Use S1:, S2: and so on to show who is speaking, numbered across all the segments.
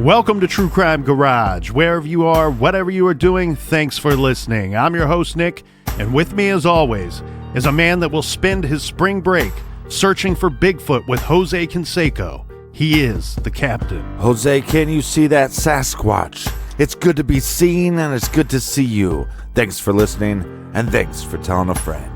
S1: Welcome to True Crime Garage. Wherever you are, whatever you are doing, thanks for listening. I'm your host, Nick, and with me, as always, is a man that will spend his spring break searching for Bigfoot with Jose Canseco. He is the captain.
S2: Jose, can you see that Sasquatch? It's good to be seen, and it's good to see you. Thanks for listening, and thanks for telling a friend.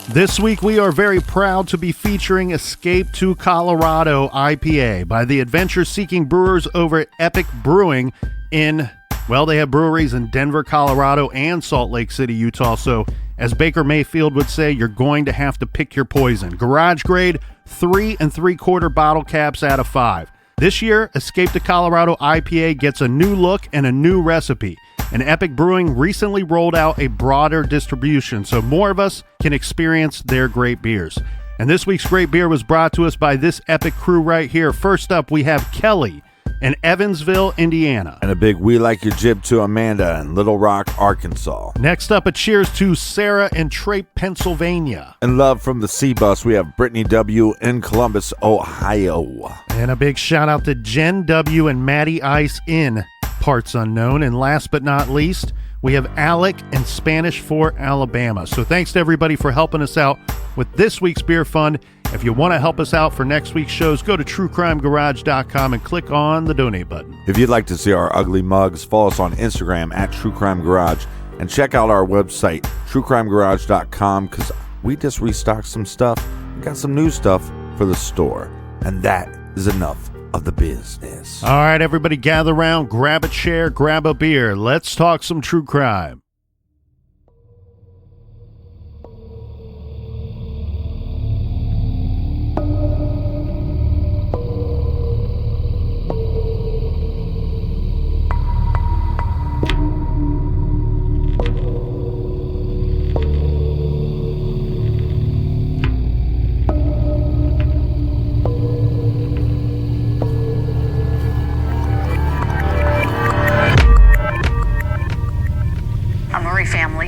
S1: This week, we are very proud to be featuring Escape to Colorado IPA by the adventure-seeking brewers over at Epic Brewing in, well, they have breweries in Denver, Colorado, and Salt Lake City, Utah. So, as Baker Mayfield would say, you're going to have to pick your poison. Garage grade, 3 3/4 bottle caps out of 5. This year, Escape to Colorado IPA gets a new look and a new recipe. And Epic Brewing recently rolled out a broader distribution so more of us can experience their great beers. And this week's great beer was brought to us by this epic crew right here. First up, we have Kelly in Evansville, Indiana.
S2: And a big we like your jib to Amanda in Little Rock, Arkansas.
S1: Next up, a cheers to Sarah in Trape, Pennsylvania.
S2: And love from the C-Bus, we have Brittany W. in Columbus, Ohio.
S1: And a big shout out to Jen W. and Maddie Ice in Parts Unknown. And last but not least, we have Alec in Spanish Fort, Alabama. So thanks to everybody for helping us out with this week's beer fund. If you want to help us out for next week's shows, go to truecrimegarage.com and click on the donate button.
S2: If you'd like to see our ugly mugs, follow us on Instagram at True Crime Garage and check out our website, truecrimegarage.com, because we just restocked some stuff. We got some new stuff for the store, and that is enough of the business.
S1: All right, everybody gather around, grab a chair, grab a beer. Let's talk some true crime.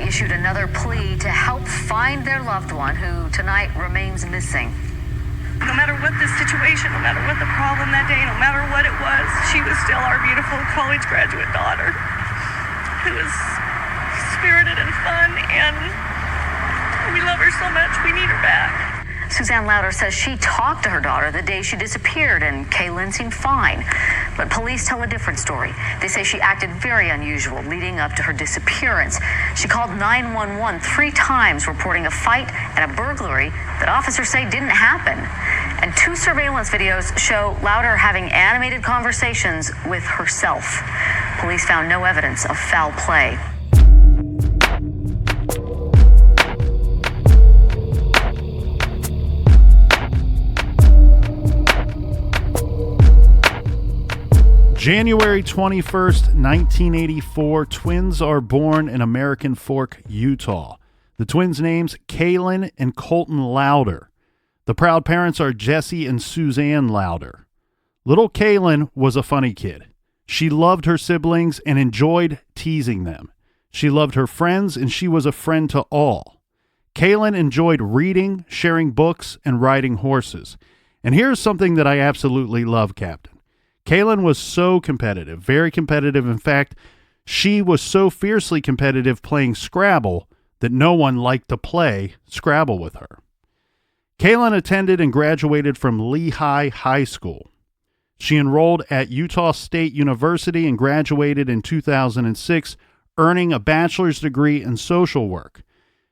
S3: Issued another plea to help find their loved one who tonight remains missing.
S4: No matter what the situation, no matter what the problem that day, no matter what it was, she was still our beautiful college graduate daughter who was spirited and fun, and we love her so much. We need her back.
S3: Suzanne Louder says she talked to her daughter the day she disappeared, and Kayelyn seemed fine. But police tell a different story. They say she acted very unusual leading up to her disappearance. She called 911 3 times, reporting a fight and a burglary that officers say didn't happen. And 2 surveillance videos show Louder having animated conversations with herself. Police found no evidence of foul play.
S1: January 21st, 1984, twins are born in American Fork, Utah. The twins' names, Kayelyn and Colton Louder. The proud parents are Jesse and Suzanne Louder. Little Kayelyn was a funny kid. She loved her siblings and enjoyed teasing them. She loved her friends, and she was a friend to all. Kayelyn enjoyed reading, sharing books, and riding horses. And here's something that I absolutely love, Captain. Kayelyn was so competitive, very competitive. In fact, she was so fiercely competitive playing Scrabble that no one liked to play Scrabble with her. Kayelyn attended and graduated from Lehigh High School. She enrolled at Utah State University and graduated in 2006, earning a bachelor's degree in social work.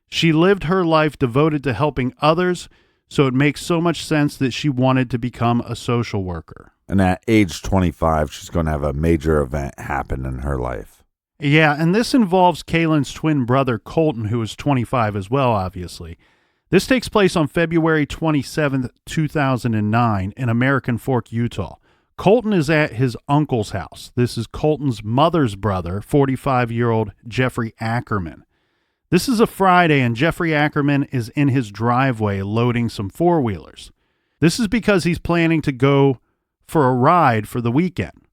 S1: She lived her life devoted to helping others, so it makes so much sense that she wanted to become a social worker.
S2: And at age 25, she's going to have a major event happen in her life.
S1: Yeah, and this involves Kayelyn's twin brother, Colton, who is 25 as well, obviously. This takes place on February 27th, 2009 in American Fork, Utah. Colton is at his uncle's house. This is Colton's mother's brother, 45-year-old Jeffrey Ackerman. This is a Friday, and Jeffrey Ackerman is in his driveway loading some four-wheelers. This is because he's planning to go for a ride for the weekend.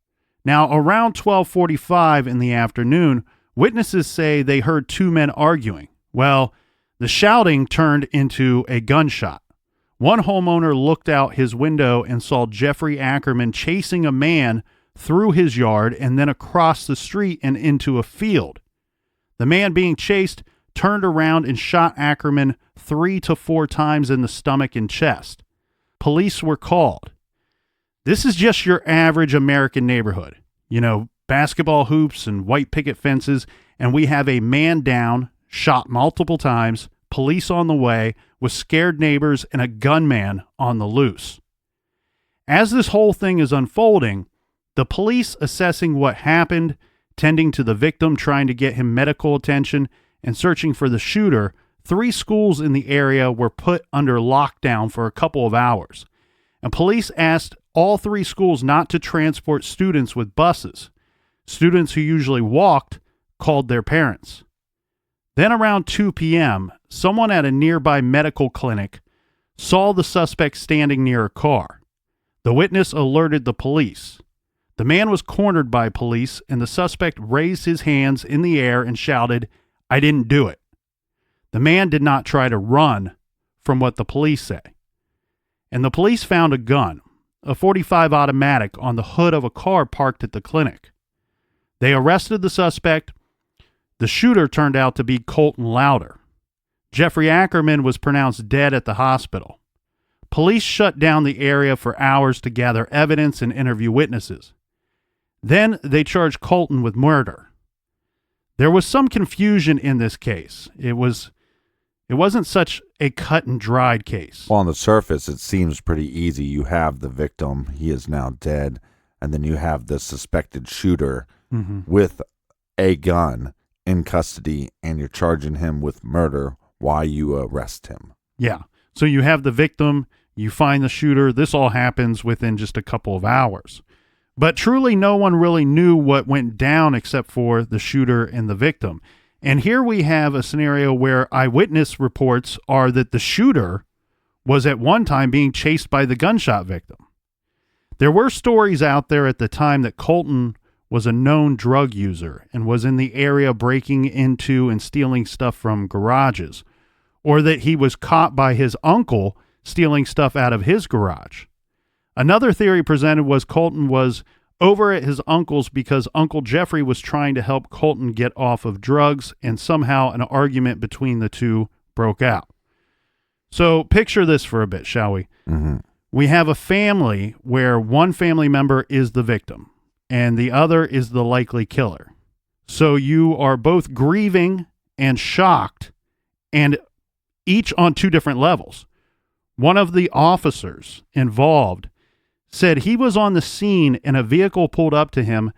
S1: Now, around 12:45 in the afternoon, witnesses say they heard 2 men arguing. Well, the shouting turned into a gunshot. One homeowner looked out his window and saw Jeffrey Ackerman chasing a man through his yard and then across the street and into a field. The man being chased turned around and shot Ackerman 3 to 4 times in the stomach and chest. Police were called. This is just your average American neighborhood. You know, basketball hoops and white picket fences, and we have a man down, shot multiple times, police on the way, with scared neighbors and a gunman on the loose. As this whole thing is unfolding, the police assessing what happened, tending to the victim, trying to get him medical attention, and searching for the shooter, 3 schools in the area were put under lockdown for a couple of hours. And police asked all 3 schools not to transport students with buses. Students who usually walked called their parents. Then around 2 p.m., someone at a nearby medical clinic saw the suspect standing near a car. The witness alerted the police. The man was cornered by police, and the suspect raised his hands in the air and shouted, "I didn't do it." The man did not try to run, from what the police say. And the police found a gun, a .45 automatic, on the hood of a car parked at the clinic. They arrested the suspect. The shooter turned out to be Kayelyn Louder. Jeffrey Ackerman was pronounced dead at the hospital. Police shut down the area for hours to gather evidence and interview witnesses. Then they charged Kayelyn with murder. There was some confusion in this case. It wasn't such a cut and dried case.
S2: Well, on the surface, it seems pretty easy. You have the victim, he is now dead, and then you have the suspected shooter with a gun in custody, and you're charging him with murder while you arrest him.
S1: Yeah. So you have the victim, you find the shooter. This all happens within just a couple of hours. But truly, no one really knew what went down except for the shooter and the victim. And here we have a scenario where eyewitness reports are that the shooter was at one time being chased by the gunshot victim. There were stories out there at the time that Kayelyn was a known drug user and was in the area breaking into and stealing stuff from garages, or that he was caught by his uncle stealing stuff out of his garage. Another theory presented was Kayelyn was over at his uncle's because Uncle Jeffrey was trying to help Kayelyn get off of drugs, and somehow an argument between the two broke out. So picture this for a bit, shall we?
S2: Mm-hmm.
S1: We have a family where one family member is the victim and the other is the likely killer. So you are both grieving and shocked, and each on 2 different levels. One of the officers involved said he was on the scene and a vehicle pulled up to him,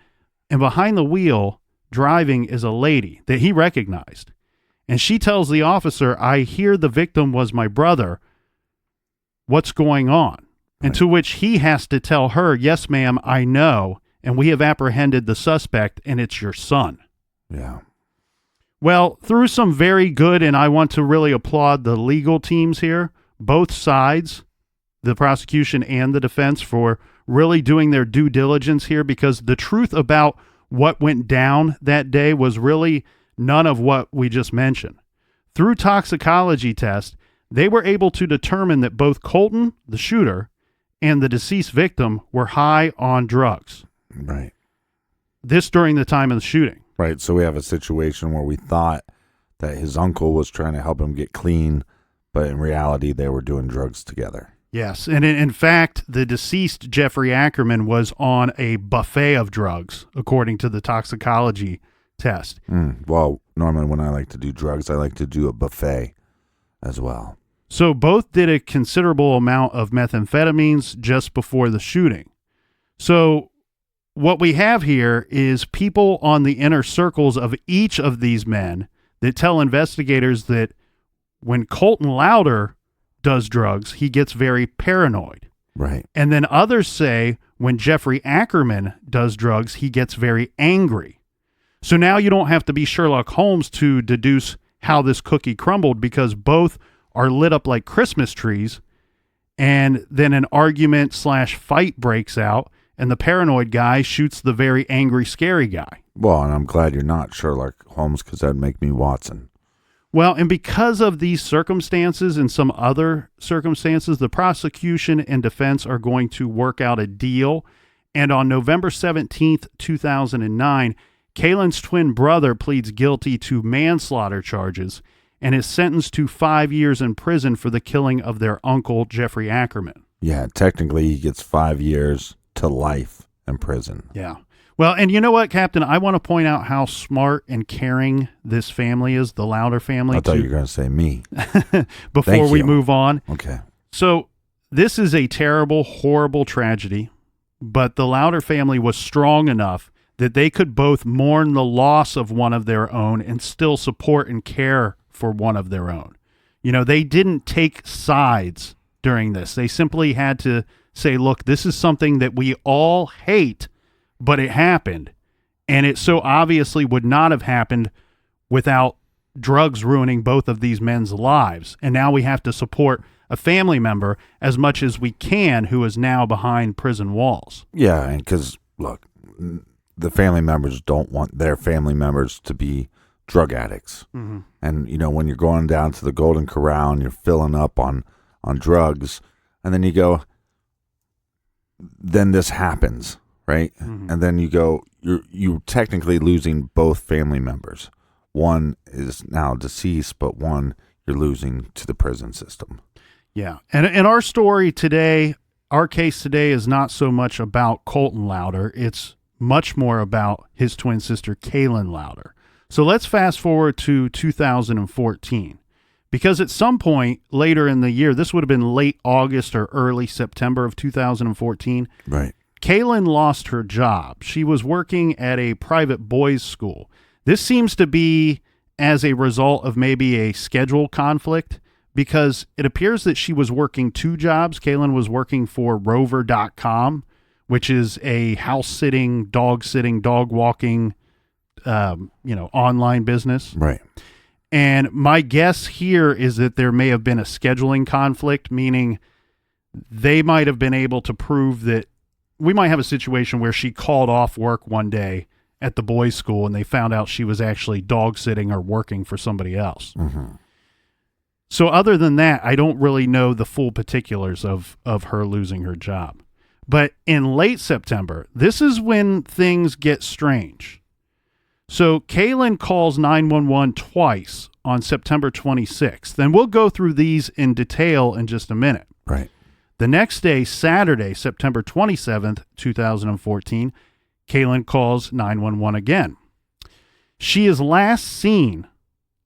S1: and behind the wheel driving is a lady that he recognized. And she tells the officer, "I hear the victim was my brother. What's going on?" Right. And to which he has to tell her, "Yes, ma'am, I know. And we have apprehended the suspect, and it's your son."
S2: Yeah.
S1: Well, through some very good, and I want to really applaud the legal teams here, both sides, the prosecution and the defense, for really doing their due diligence here, because the truth about what went down that day was really none of what we just mentioned. Through toxicology tests, they were able to determine that both Kayelyn, the shooter, and the deceased victim were high on drugs.
S2: Right.
S1: This during the time of the shooting.
S2: Right. So we have a situation where we thought that his uncle was trying to help him get clean, but in reality, they were doing drugs together.
S1: Yes. And in fact, the deceased Jeffrey Ackerman was on a buffet of drugs, according to the toxicology test.
S2: Well, normally when I like to do drugs, I like to do a buffet as well.
S1: So both did a considerable amount of methamphetamines just before the shooting. So what we have here is people on the inner circles of each of these men that tell investigators that when Kayelyn Louder does drugs, he gets very paranoid.
S2: Right.
S1: And then others say when Jeffrey Ackerman does drugs, he gets very angry. So now you don't have to be Sherlock Holmes to deduce how this cookie crumbled, because both are lit up like Christmas trees, and then an argument/fight breaks out, and the paranoid guy shoots the very angry, scary guy.
S2: Well, and I'm glad you're not Sherlock Holmes, because that'd make me Watson.
S1: Well, and because of these circumstances and some other circumstances, the prosecution and defense are going to work out a deal. And on November 17th, 2009, Kaylen's twin brother pleads guilty to manslaughter charges and is sentenced to 5 years in prison for the killing of their uncle, Jeffrey Ackerman.
S2: Yeah, technically he gets 5 years to life in prison.
S1: Yeah. Well, and you know what, Captain? I want to point out how smart and caring this family is, the Louder family.
S2: I thought you were going to say me.
S1: Before we move on.
S2: Okay.
S1: So this is a terrible, horrible tragedy, but the Louder family was strong enough that they could both mourn the loss of one of their own and still support and care for one of their own. You know, they didn't take sides during this. They simply had to say, look, this is something that we all hate, but it happened, and it so obviously would not have happened without drugs ruining both of these men's lives. And now we have to support a family member as much as we can who is now behind prison walls.
S2: Yeah, and because, look, the family members don't want their family members to be drug addicts. Mm-hmm. And, you know, when you're going down to the Golden Corral and you're filling up on drugs, and then you go, then this happens. Right? Mm-hmm. And then you go, you're technically losing both family members. One is now deceased, but one you're losing to the prison system.
S1: Yeah. And our story today, our case today is not so much about Colton Louder. It's much more about his twin sister, Kayelyn Louder. So let's fast forward to 2014. Because at some point later in the year, this would have been late August or early September of 2014.
S2: Right.
S1: Kayelyn lost her job. She was working at a private boys' school. This seems to be as a result of maybe a schedule conflict, because it appears that she was working 2 jobs. Kayelyn was working for Rover.com, which is a house-sitting, dog walking, online business.
S2: Right.
S1: And my guess here is that there may have been a scheduling conflict, meaning they might have been able to prove that we might have a situation where she called off work one day at the boys' school and they found out she was actually dog sitting or working for somebody else. Mm-hmm. So other than that, I don't really know the full particulars of her losing her job. But in late September, this is when things get strange. So Kayelyn calls 911 twice on September 26th. And we'll go through these in detail in just a minute.
S2: Right.
S1: The next day, Saturday, September 27th, 2014, Kayelyn calls 911 again. She is last seen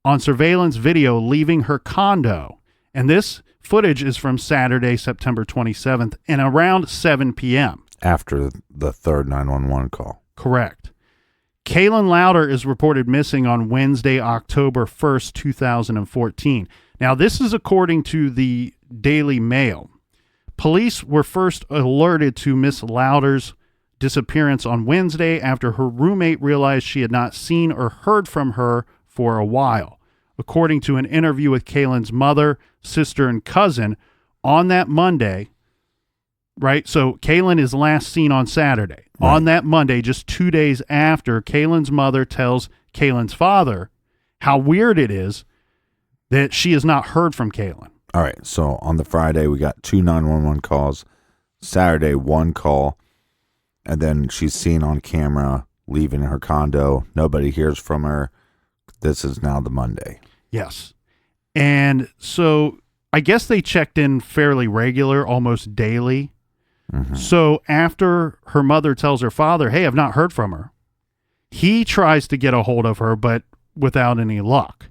S1: on surveillance video leaving her condo, and this footage is from Saturday, September 27th, and around 7 p.m.
S2: After the third 911 call.
S1: Correct. Kayelyn Louder is reported missing on Wednesday, October 1st, 2014. Now, this is according to the Daily Mail. Police were first alerted to Miss Louder's disappearance on Wednesday after her roommate realized she had not seen or heard from her for a while. According to an interview with Kaylen's mother, sister, and cousin, on that Monday, right? So Kayelyn is last seen on Saturday. Right. On that Monday, just 2 days after, Kaylen's mother tells Kaylen's father how weird it is that she has not heard from Kayelyn.
S2: All right, so on the Friday, we got 2 911 calls. Saturday, 1 call. And then she's seen on camera leaving her condo. Nobody hears from her. This is now the Monday.
S1: Yes. And so I guess they checked in fairly regular, almost daily. Mm-hmm. So after her mother tells her father, hey, I've not heard from her, he tries to get a hold of her, but without any luck.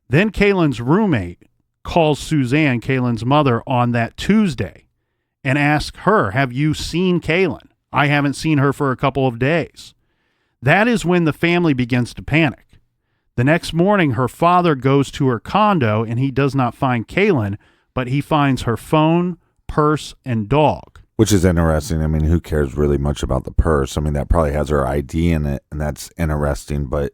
S1: Then Kaylen's roommate calls Suzanne, Kaylen's mother, on that Tuesday and asks her, have you seen Kayelyn? I haven't seen her for a couple of days. That is when the family begins to panic. The next morning, her father goes to her condo and he does not find Kayelyn, but he finds her phone, purse, and dog.
S2: Which is interesting. I mean, who cares really much about the purse? I mean, that probably has her ID in it, and that's interesting, but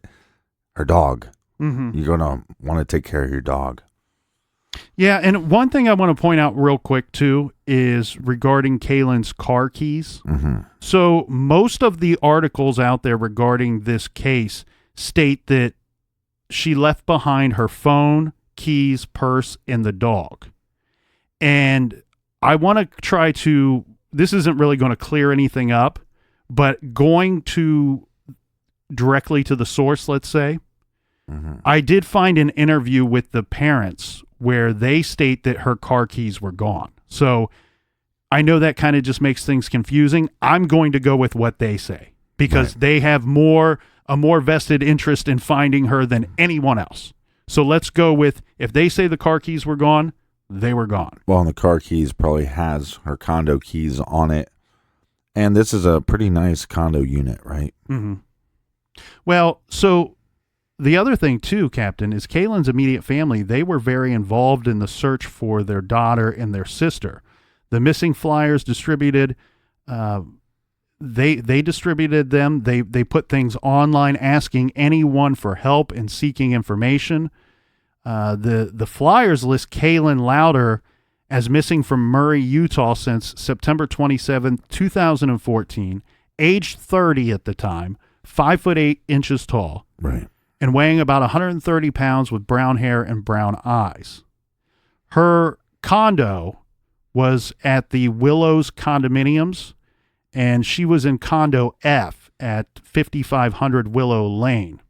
S2: her dog, you're going to want to take care of your dog.
S1: Yeah, and one thing I want to point out real quick, too, is regarding Kaylen's car keys. Mm-hmm. So most of the articles out there regarding this case state that she left behind her phone, keys, purse, and the dog. And I want to try to, this isn't really going to clear anything up, but going to directly to the source, let's say, I did find an interview with the parents where they state that her car keys were gone. So I know that kind of just makes things confusing. I'm going to go with what they say because they have a more vested interest in finding her than anyone else. So let's go with, if they say the car keys were gone, they were gone.
S2: Well, and the car keys probably has her condo keys on it. And this is a pretty nice condo unit, right?
S1: Mm-hmm. Well, so the other thing too, Captain, is Kayelyn's immediate family, they were very involved in the search for their daughter and their sister. The missing flyers distributed, they distributed them. They put things online asking anyone for help and seeking information. The flyers list Kayelyn Louder as missing from Murray, Utah since September 27, 2014, aged 30 at the time, 5'8" tall,
S2: right,
S1: and weighing about 130 pounds with brown hair and brown eyes. Her condo was at the Willows condominiums, and she was in condo F at 5500 Willow Lane.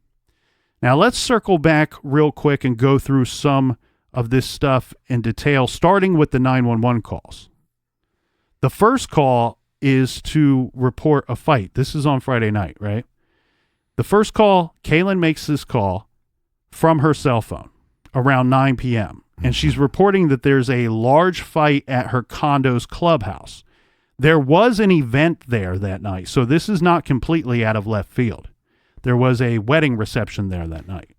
S1: Now let's circle back real quick and go through some of this stuff in detail, starting with the 911 calls. The first call is to report a fight. This is on Friday night, right? The first call, Kayelyn makes this call from her cell phone around 9 p.m. And she's reporting that there's a large fight at her condo's clubhouse. There was an event there that night, so this is not completely out of left field. There was a wedding reception there that night.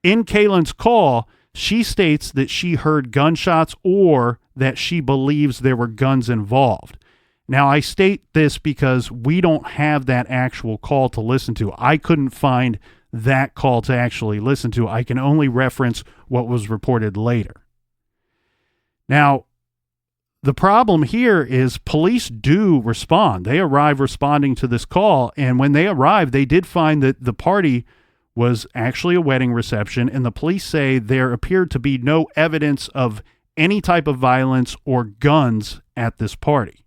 S1: In Kayelyn's call, she states that she heard gunshots or that she believes there were guns involved. Now, I state this because we don't have that actual call to listen to. I couldn't find that call to actually listen to. I can only reference what was reported later. Now, the problem here is police do respond. They arrive responding to this call, and when they arrived, they did find that the party was actually a wedding reception, and the police say there appeared to be no evidence of any type of violence or guns at this party.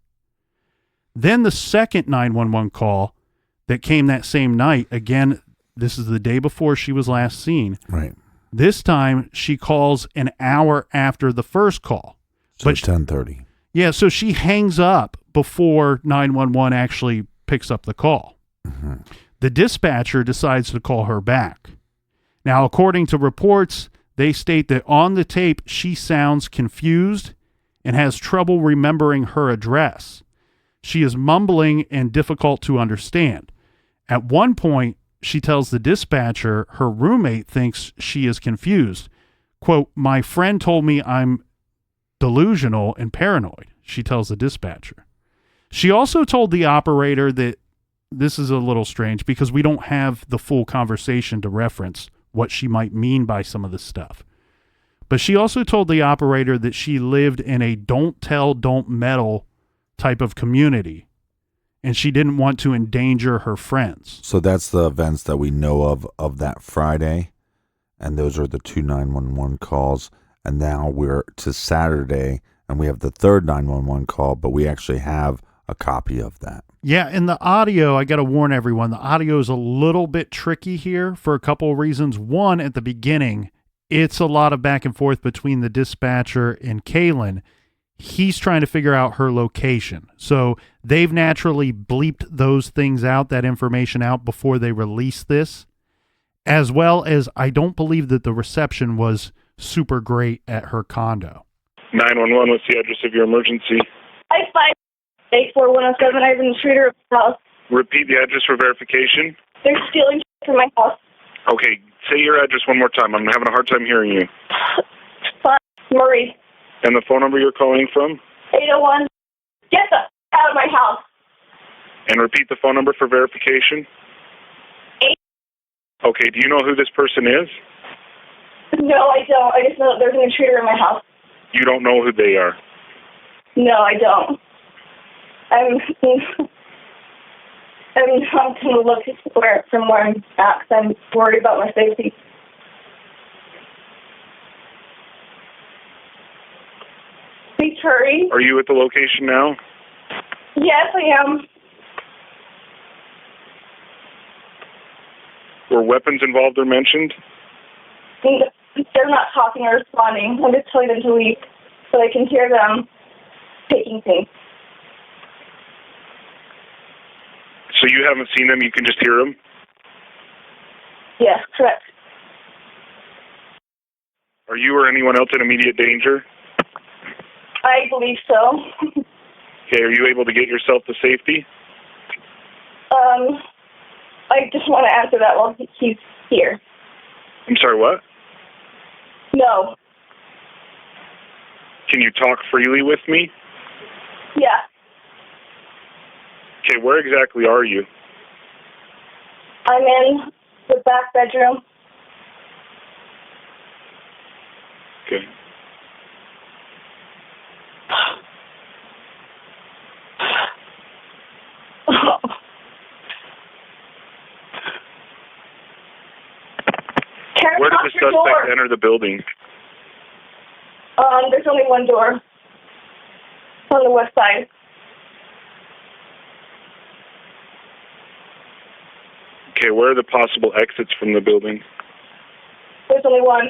S1: Then the second 911 call that came that same night, again, this is the day before she was last seen.
S2: Right.
S1: This time she calls an hour after the first call.
S2: So 10:30.
S1: Yeah, so she hangs up before 911 actually picks up the call. The dispatcher decides to call her back. Now, according to reports, they state that on the tape, she sounds confused and has trouble remembering her address. She is mumbling and difficult to understand. At one point, she tells the dispatcher her roommate thinks she is confused. Quote, "My friend told me I'm delusional and paranoid," she tells the dispatcher. She also told the operator that this is a little strange because we don't have the full conversation to reference what she might mean by some of this stuff. But she also told the operator that she lived in a don't tell, don't meddle type of community, and she didn't want to endanger her friends.
S2: So that's the events that we know of that Friday, and those are the two 911 calls. And now we're to Saturday, and we have the third 911 call, but we actually have a copy of that.
S1: Yeah, and the audio, I got to warn everyone, the audio is a little bit tricky here for a couple of reasons. One, at the beginning, it's a lot of back and forth between the dispatcher and Kayelyn. He's trying to figure out her location. So they've naturally bleeped those things out, that information out, before they release this. As well as I don't believe that the reception was super great at her condo.
S5: 911, what's the address of your emergency?
S6: 5584107. I have an intruder at the house.
S5: Repeat the address for verification.
S6: They're stealing from my house.
S5: Okay, say your address one more time. I'm having a hard time hearing you.
S6: Murray.
S5: And the phone number you're calling from?
S6: 801. Get the out of my house.
S5: And repeat the phone number for verification.
S6: 8.
S5: Okay, do you know who this person is?
S6: No, I don't. I just know that there's an intruder in my house.
S5: You don't know who they are?
S6: No, I don't. I'm going to look from where I'm at because I'm worried about my safety. hurry.
S5: Are you at the location now?
S6: Yes, I am.
S5: Were weapons involved or mentioned?
S6: They're not talking or responding. I'm just telling them to leave so I can hear them taking things.
S5: So you haven't seen them, you can just hear them?
S6: Yes, correct.
S5: Are you or anyone else in immediate danger?
S6: I believe so.
S5: Okay, are you able to get yourself to safety?
S6: I just want to answer that while he's here.
S5: I'm sorry, what?
S6: No.
S5: Can you talk freely with me?
S6: Yeah.
S5: Okay, where exactly are you?
S6: I'm in the back bedroom.
S5: Okay. Where did the suspect enter the building?
S6: There's only one door. On the west side.
S5: Okay, where are the possible exits from the building?
S6: There's only one.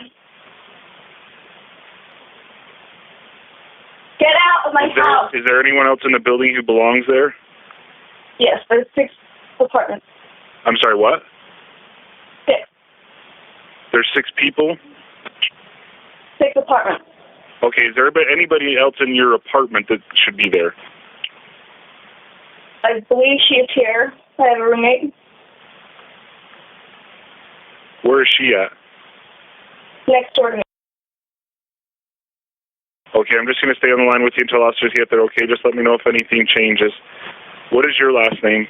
S6: Get out of my house!
S5: Is there anyone else in the building who belongs there?
S6: Yes, there's 6 apartments.
S5: I'm sorry, what?
S6: 6.
S5: There's 6 people?
S6: 6 apartments.
S5: Okay, is there anybody else in your apartment that should be there?
S6: I believe she is here. I have a roommate.
S5: Where is she at?
S6: Next door to me.
S5: Okay, I'm just going to stay on the line with you until officers get there, okay? Just let me know if anything changes. What is your last name?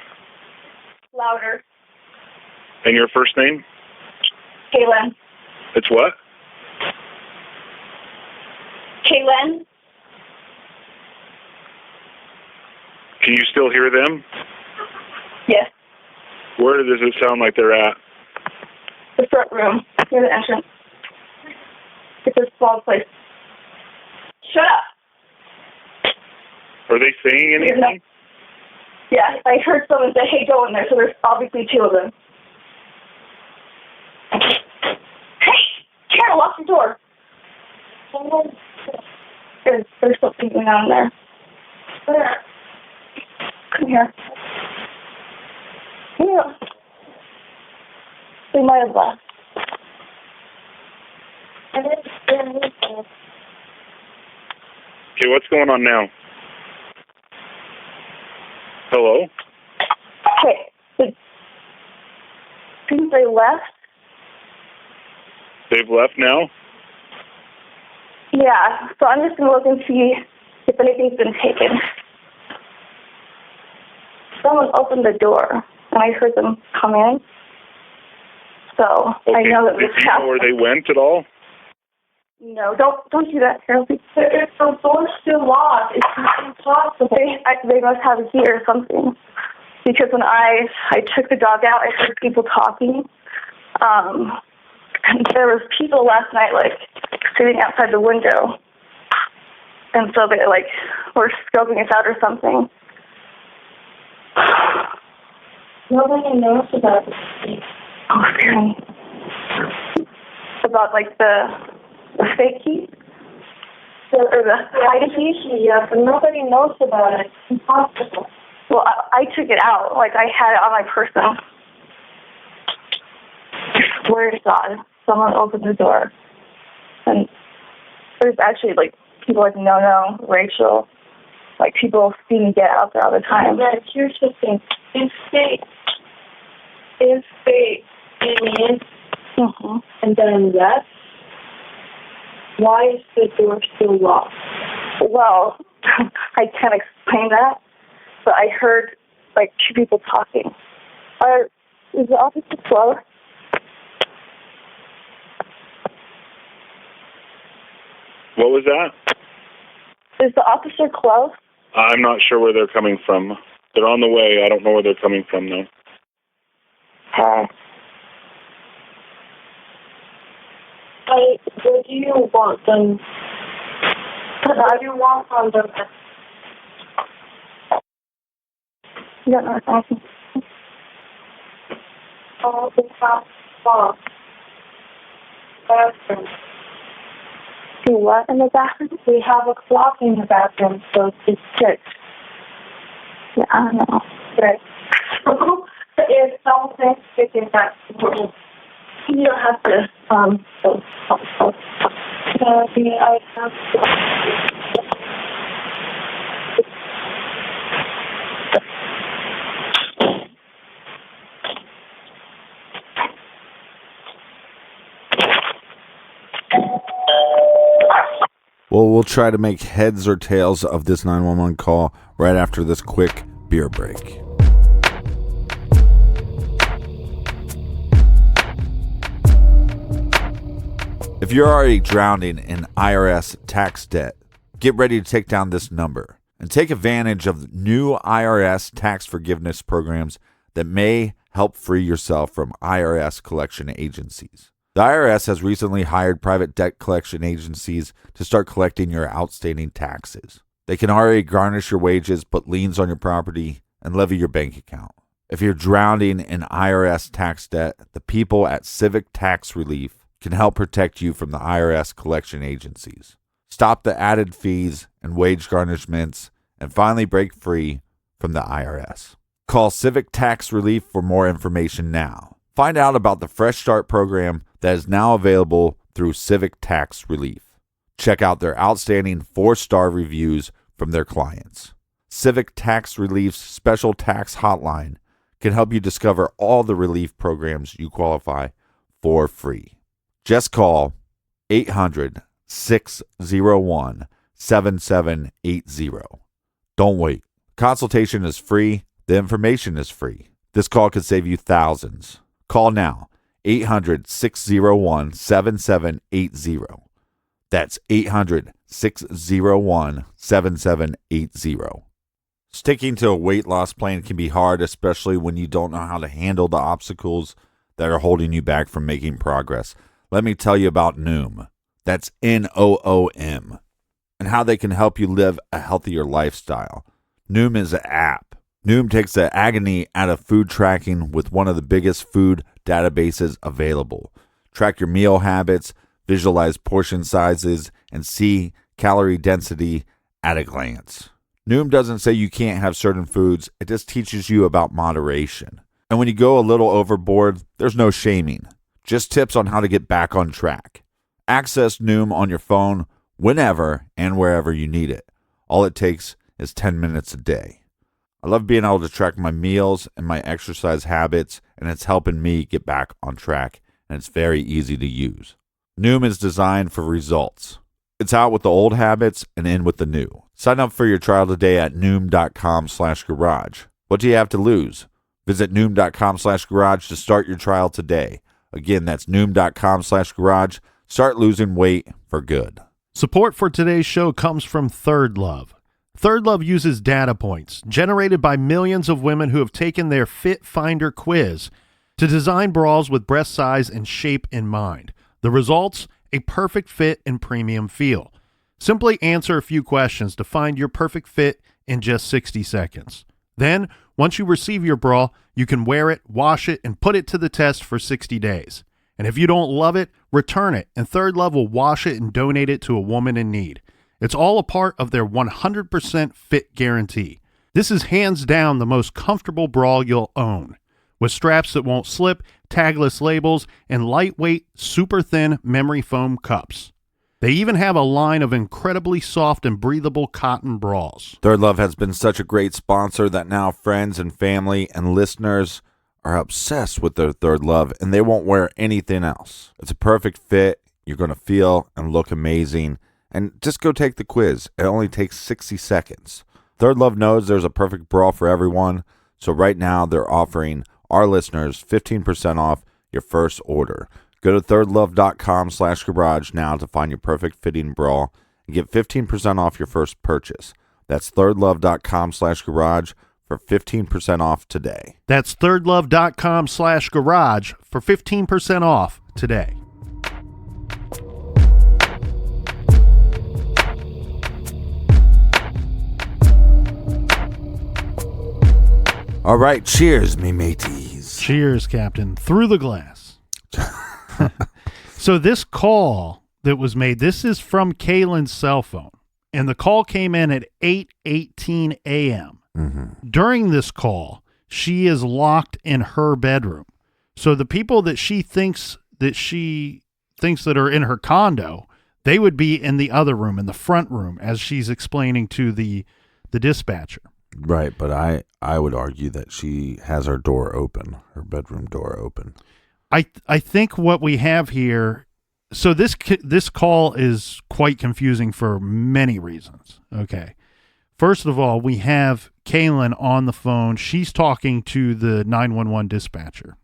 S6: Louder.
S5: And your first name?
S6: Kayelyn.
S5: It's what?
S6: Kayelyn.
S5: Can you still hear them?
S6: Yes.
S5: Where does it sound like they're at?
S6: The front room. Near the entrance. It's a small place. Shut up!
S5: Are they saying anything?
S6: Yeah, I heard someone say, hey, go in there, so there's obviously 2 of them. Hey! Carol, lock the door! There's something going on there. Where? Come here. Yeah. They might have left.
S5: Okay, what's going on now? Hello?
S6: Okay. Since they left?
S5: They've left now?
S6: Yeah, so I'm just going to look and see if anything's been taken. Someone opened the door, and I heard them come in. So
S5: Okay.
S6: I know that
S5: Do you know where they went at all?
S6: No, don't do that, Carol. If the door's still locked, it's impossible. They must have a key or something. Because when I took the dog out, I heard people talking. And there was people last night, sitting outside the window. And so they, were scoping us out or something. Nobody knows about this. Oh, scary. About, the fake key? Or the hiding key? Yeah, but nobody knows about it. It's impossible. Well, I took it out. I had it on my person. I swear to God, someone opened the door. And there's actually, people No, Rachel. People see me get out there all the time. Yeah, here's the thing. If they came in and then left, why is the door still locked? Well, I can't explain that, but I heard, 2 people talking. Is the office closed?
S5: What was that?
S6: Is the officer close?
S5: I'm not sure where they're coming from. They're on the way. I don't know where they're coming from, though. What do you want them?
S6: I do want condoms. You don't know what's happening. Oh, the top box. Bathroom. Do what in the bathroom? We have a clock in the bathroom, so it's fixed. Yeah, I don't know. Right. If something sticking back, you don't have to, I have
S2: Well, we'll try to make heads or tails of this 911 call right after this quick beer break. If you're already drowning in IRS tax debt, get ready to take down this number and take advantage of new IRS tax forgiveness programs that may help free yourself from IRS collection agencies. The IRS has recently hired private debt collection agencies to start collecting your outstanding taxes. They can already garnish your wages, put liens on your property, and levy your bank account. If you're drowning in IRS tax debt, the people at Civic Tax Relief can help protect you from the IRS collection agencies. Stop the added fees and wage garnishments and finally break free from the IRS. Call Civic Tax Relief for more information now. Find out about the Fresh Start program that is now available through Civic Tax Relief. Check out their outstanding 4-star reviews from their clients. Civic Tax Relief's special tax hotline can help you discover all the relief programs you qualify for free. Just call 800-601-7780. Don't wait. Consultation is free. The information is free. This call could save you thousands. Call now, 800-601-7780. That's 800-601-7780. Sticking to a weight loss plan can be hard, especially when you don't know how to handle the obstacles that are holding you back from making progress. Let me tell you about Noom. That's Noom. And how they can help you live a healthier lifestyle. Noom is an app. Noom takes the agony out of food tracking with one of the biggest food databases available. Track your meal habits, visualize portion sizes, and see calorie density at a glance. Noom doesn't say you can't have certain foods, it just teaches you about moderation. And when you go a little overboard, there's no shaming, just tips on how to get back on track. Access Noom on your phone whenever and wherever you need it. All it takes is 10 minutes a day. I love being able to track my meals and my exercise habits, and it's helping me get back on track, and it's very easy to use. Noom is designed for results. It's out with the old habits and in with the new. Sign up for your trial today at Noom.com/garage. What do you have to lose? Visit Noom.com/garage to start your trial today. Again, that's Noom.com/garage. Start losing weight for good.
S1: Support for today's show comes from Third Love. Third Love uses data points generated by millions of women who have taken their Fit Finder quiz to design bras with breast size and shape in mind. The results? A perfect fit and premium feel. Simply answer a few questions to find your perfect fit in just 60 seconds. Then, once you receive your bra, you can wear it, wash it, and put it to the test for 60 days. And if you don't love it, return it, and Third Love will wash it and donate it to a woman in need. It's all a part of their 100% fit guarantee. This is hands down the most comfortable bra you'll own, with straps that won't slip, tagless labels, and lightweight, super thin memory foam cups. They even have a line of incredibly soft and breathable cotton bras.
S2: Third Love has been such a great sponsor that now friends and family and listeners are obsessed with their Third Love, and they won't wear anything else. It's a perfect fit. You're going to feel and look amazing. And just go take the quiz. It only takes 60 seconds. Third Love knows there's a perfect bra for everyone. So right now they're offering our listeners 15% off your first order. Go to thirdlove.com/garage now to find your perfect fitting bra and get 15% off your first purchase. That's thirdlove.com/garage for 15% off today.
S1: That's thirdlove.com/garage for 15% off today.
S2: All right, cheers, me mateys.
S1: Cheers, Captain. Through the glass. So this call that was made, this is from Kaylen's cell phone. And the call came in at 8:18 a.m.
S2: Mm-hmm.
S1: During this call, she is locked in her bedroom. So the people that she thinks that are in her condo, they would be in the other room, in the front room, as she's explaining to the dispatcher.
S2: Right, but I would argue that she has her door open, her bedroom door open.
S1: I think what we have here, so this call is quite confusing for many reasons. Okay. First of all, we have Kaylen on the phone. She's talking to the 911 dispatcher.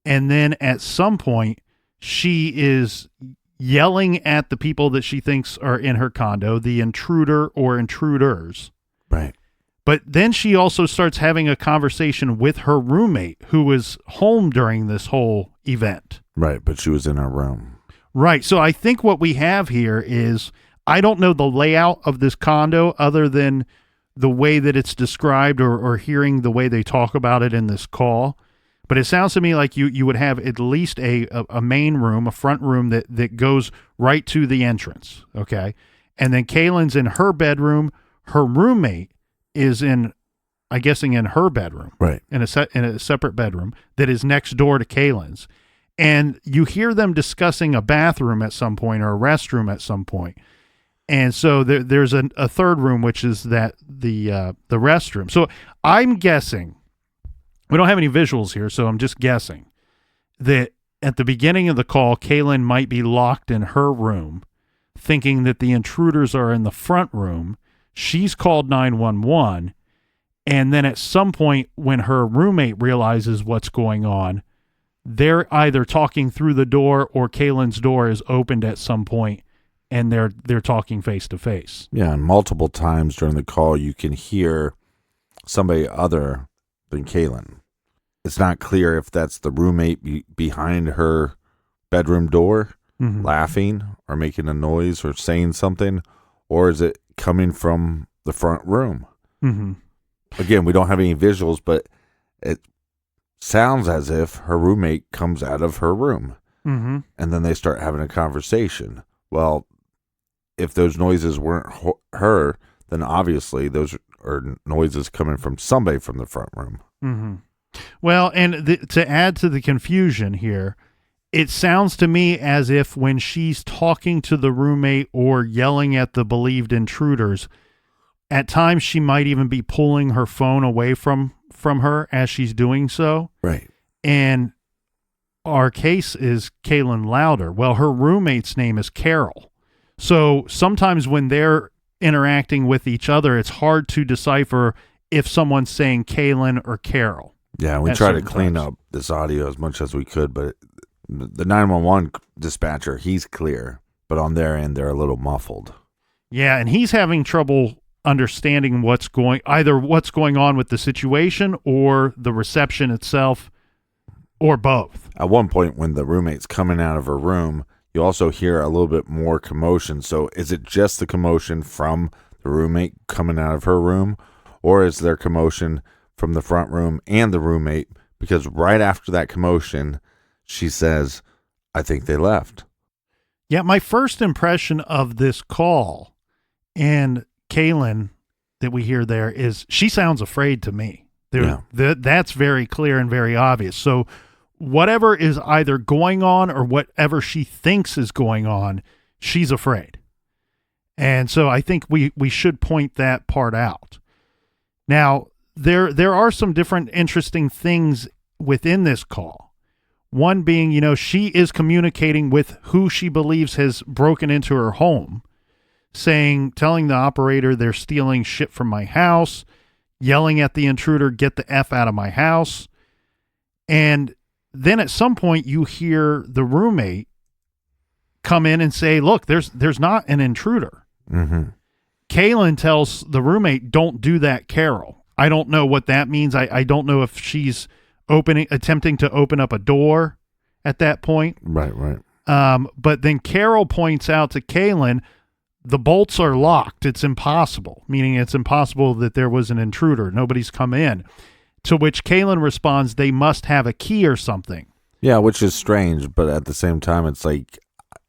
S1: And then at some point, she is yelling at the people that she thinks are in her condo, the intruder or intruders.
S2: Right.
S1: But then she also starts having a conversation with her roommate who was home during this whole event.
S2: Right, but she was in her room.
S1: Right. So I think what we have here is, I don't know the layout of this condo other than the way that it's described or hearing the way they talk about it in this call. But it sounds to me like you would have at least a main room, a front room that goes right to the entrance. Okay. And then Kaylen's in her bedroom. Her roommate is in her bedroom. Right. In a separate bedroom that is next door to Kaylen's. And you hear them discussing a bathroom at some point or a restroom at some point. And so there's a third room, which is the restroom. So I'm guessing, we don't have any visuals here, so I'm just guessing that at the beginning of the call, Kaylen might be locked in her room, thinking that the intruders are in the front room. She's called 911. And then at some point when her roommate realizes what's going on, they're either talking through the door or Kaylen's door is opened at some point and they're talking face to face.
S2: Yeah, and multiple times during the call you can hear somebody other than Kaylen. It's not clear if that's the roommate behind her bedroom door, mm-hmm. laughing or making a noise or saying something, or is it coming from the front room?
S1: Mm-hmm.
S2: Again, we don't have any visuals, but it sounds as if her roommate comes out of her room,
S1: mm-hmm.
S2: and then they start having a conversation. Well, if those noises weren't her, then obviously those are noises coming from somebody from the front room.
S1: Mm-hmm. Well, and to add to the confusion here, it sounds to me as if when she's talking to the roommate or yelling at the believed intruders, at times she might even be pulling her phone away from her as she's doing so.
S2: Right.
S1: And our case is Kayelyn Louder. Well, her roommate's name is Carol. So sometimes when they're interacting with each other, it's hard to decipher if someone's saying Kaylen or Carol.
S2: Yeah, we try to clean up this audio as much as we could, but the 911 dispatcher, he's clear, but on their end, they're a little muffled.
S1: Yeah, and he's having trouble understanding what's going on with the situation or the reception itself, or both.
S2: At one point, when the roommate's coming out of her room, you also hear a little bit more commotion. So is it just the commotion from the roommate coming out of her room, or is there commotion from the front room and the roommate? Because right after that commotion, she says, I think they left.
S1: Yeah, my first impression of this call and Kaylen that we hear there is she sounds afraid to me. That's very clear and very obvious. So whatever is either going on or whatever she thinks is going on, she's afraid. And so I think we should point that part out. Now, there are some different interesting things within this call. One being, she is communicating with who she believes has broken into her home, telling the operator they're stealing shit from my house, yelling at the intruder, get the F out of my house. And then at some point you hear the roommate come in and say, look, there's not an intruder.
S2: Mm-hmm.
S1: Kaylen tells the roommate, don't do that, Carol. I don't know what that means. I don't know if she's attempting to open up a door at that point.
S2: Right.
S1: But then Carol points out to Kaylen, the bolts are locked. It's impossible, meaning it's impossible that there was an intruder. Nobody's come in. To which Kayelyn responds, they must have a key or something.
S2: Yeah, which is strange, but at the same time, it's like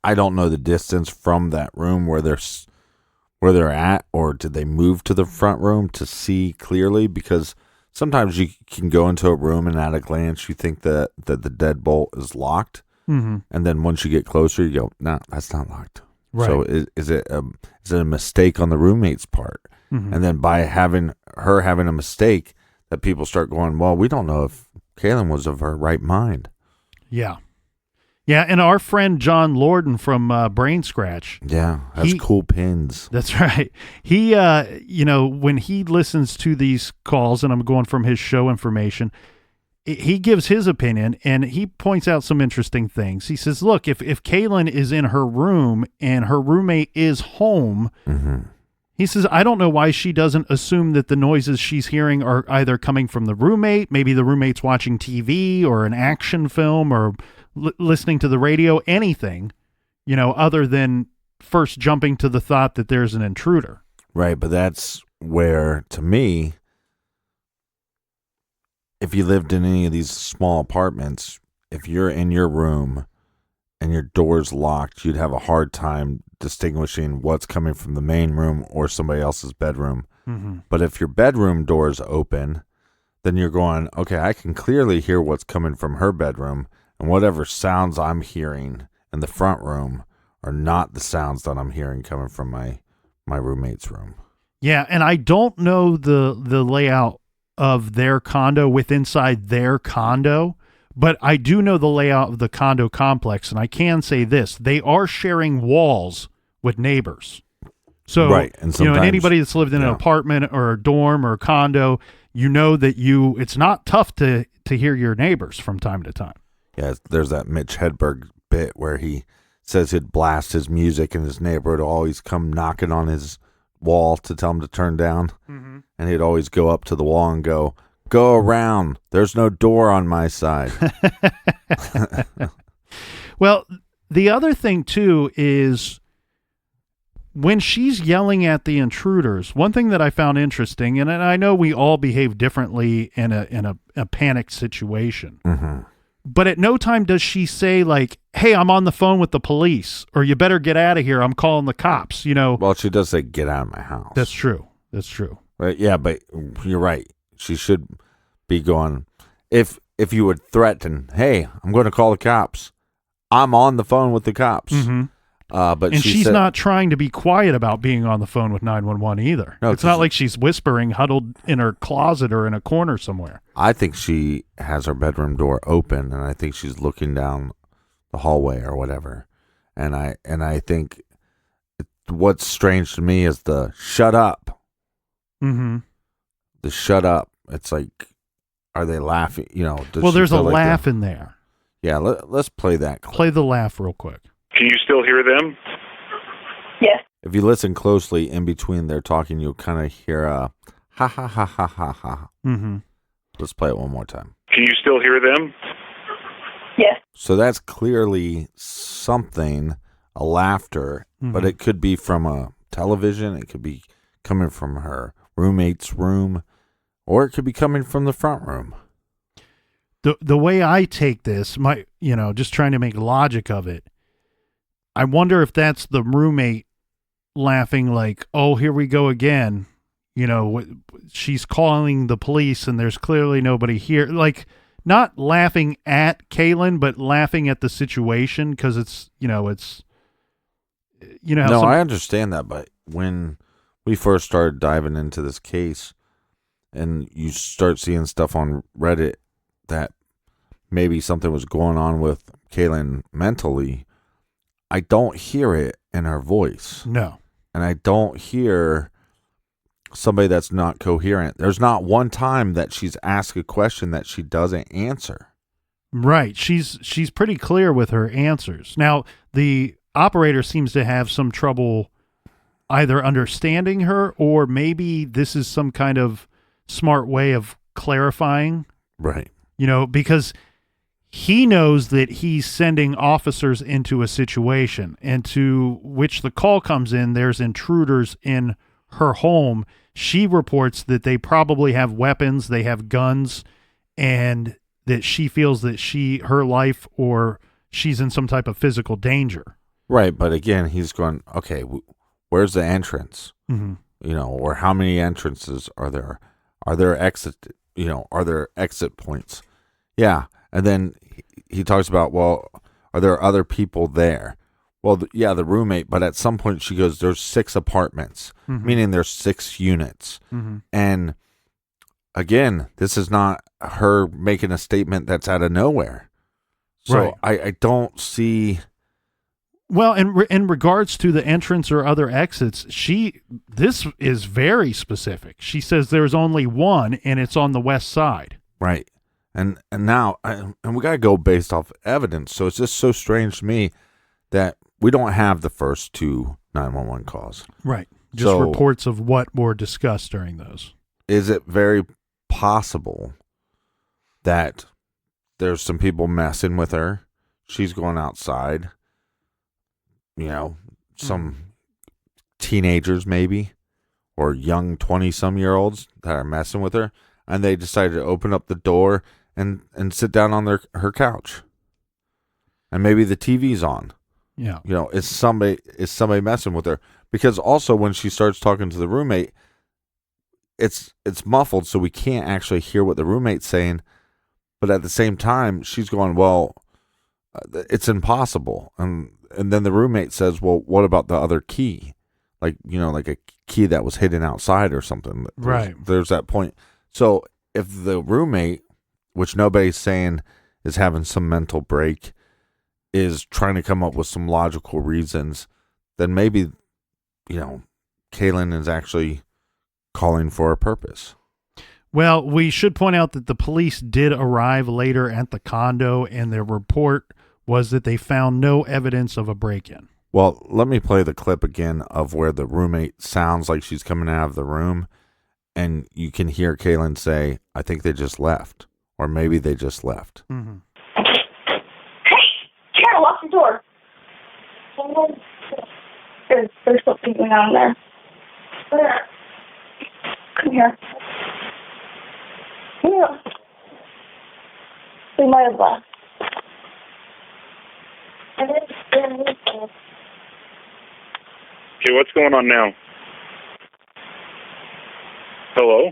S2: I don't know the distance from that room where they're at, or did they move to the front room to see clearly? Because sometimes you can go into a room and at a glance you think that the deadbolt is locked, and then once you get closer, you go, "No, that's not locked."
S1: Right.
S2: So is it a mistake on the roommate's part? And then by having a mistake, that people start going, well, we don't know if Kayelyn was of her right mind.
S1: Yeah. Yeah, and our friend John Lorden from Brain Scratch.
S2: Yeah, has cool pins.
S1: That's right. He, when he listens to these calls, and I'm going from his show information, he gives his opinion, and he points out some interesting things. He says, look, if Kayelyn is in her room and her roommate is home, he says, I don't know why she doesn't assume that the noises she's hearing are either coming from the roommate, maybe the roommate's watching TV or an action film or listening to the radio, anything, other than first jumping to the thought that there's an intruder.
S2: Right, but that's where, to me, if you lived in any of these small apartments, if you're in your room and your door's locked, you'd have a hard time distinguishing what's coming from the main room or somebody else's bedroom. But if your bedroom door is open, then you're going, okay, I can clearly hear what's coming from her bedroom, and whatever sounds I'm hearing in the front room are not the sounds that I'm hearing coming from my roommate's room.
S1: Yeah, and I don't know the layout of their condo inside their condo, but I do know the layout of the condo complex, and I can say this: they are sharing walls with neighbors. So,
S2: right. And
S1: and anybody that's lived in an apartment or a dorm or a condo, that it's not tough to hear your neighbors from time to time.
S2: Yeah, there's that Mitch Hedberg bit where he says he'd blast his music and his neighbor would always come knocking on his wall to tell him to turn down. And he'd always go up to the wall and go around. There's no door on my side.
S1: Well, the other thing, too, is when she's yelling at the intruders, one thing that I found interesting, and I know we all behave differently in a panicked situation, but at no time does she say, like, hey, I'm on the phone with the police, or you better get out of here, I'm calling the cops,
S2: Well, she does say, get out of my house.
S1: That's true.
S2: Right, yeah, but you're right. She should be going, if you would threaten, hey, I'm going to call the cops, I'm on the phone with the cops. But
S1: she's not trying to be quiet about being on the phone with 911 either. No, it's not like she's whispering, huddled in her closet or in a corner somewhere.
S2: I think she has her bedroom door open, and I think she's looking down the hallway or whatever. And I think what's strange to me is the shut up. The shut up. It's like, are they laughing?
S1: Well, there's a laugh in there.
S2: Yeah, let's play that clip.
S1: Play the laugh real quick.
S5: Can you still hear them?
S6: Yes.
S2: If you listen closely, in between they're talking, you'll kind of hear a ha ha ha ha ha ha. Let's play it one more time.
S5: Can you still hear them?
S6: Yes.
S2: So that's clearly something, a laughter, but it could be from a television. It could be coming from her roommate's room, or it could be coming from the front room.
S1: The way I take this, just trying to make logic of it, I wonder if that's the roommate laughing like, oh, here we go again. She's calling the police and there's clearly nobody here. Like, not laughing at Kayelyn, but laughing at the situation because it's.
S2: No, I understand that, but when we first started diving into this case and you start seeing stuff on Reddit that maybe something was going on with Kayelyn mentally, I don't hear it in her voice.
S1: No.
S2: And I don't hear somebody that's not coherent. There's not one time that she's asked a question that she doesn't answer.
S1: Right. She's pretty clear with her answers. Now, the operator seems to have some trouble either understanding her, or maybe this is some kind of smart way of clarifying.
S2: Right.
S1: Because he knows that he's sending officers into a situation, and to which the call comes in, there's intruders in her home, she reports that they probably have weapons, they have guns, and that she feels that her life or she's in some type of physical danger.
S2: Right, but again, he's going, okay, where's the entrance?
S1: Mm-hmm.
S2: You know, or how many entrances are there? Are there exit points? Yeah, and then he talks about, well, are there other people there? Well, the roommate, but at some point she goes, there's 6 apartments, meaning there's 6 units.
S1: Mm-hmm.
S2: And again, this is not her making a statement that's out of nowhere. So
S1: Right.
S2: I don't see.
S1: Well, in regards to the entrance or other exits, this is very specific. She says there's only one, and it's on the west side.
S2: Right. And now, and we got to go based off evidence. So it's just so strange to me that we don't have the first 2 911 calls.
S1: Right. Just reports of what were discussed during those.
S2: Is it very possible that there's some people messing with her? She's going outside, some teenagers maybe, or young 20-some-year-olds that are messing with her, and they decided to open up the door and sit down on her couch. And maybe the TV's on.
S1: Yeah.
S2: Is somebody messing with her? Because also when she starts talking to the roommate, it's muffled, so we can't actually hear what the roommate's saying. But at the same time, she's going, well, it's impossible. And then the roommate says, well, what about the other key? Like a key that was hidden outside or something.
S1: Right.
S2: There's that point. So if the roommate, which nobody's saying is having some mental break, is trying to come up with some logical reasons, then maybe, Kayelyn is actually calling for a purpose.
S1: Well, we should point out that the police did arrive later at the condo, and their report was that they found no evidence of a break-in.
S2: Well, let me play the clip again of where the roommate sounds like she's coming out of the room, and you can hear Kayelyn say, I think they just left, or maybe they just left.
S1: Mm-hmm.
S6: Kara, lock the door. There's something going on there. Where? Come here. Yeah. They might have left.
S5: Okay, what's going on now? Hello?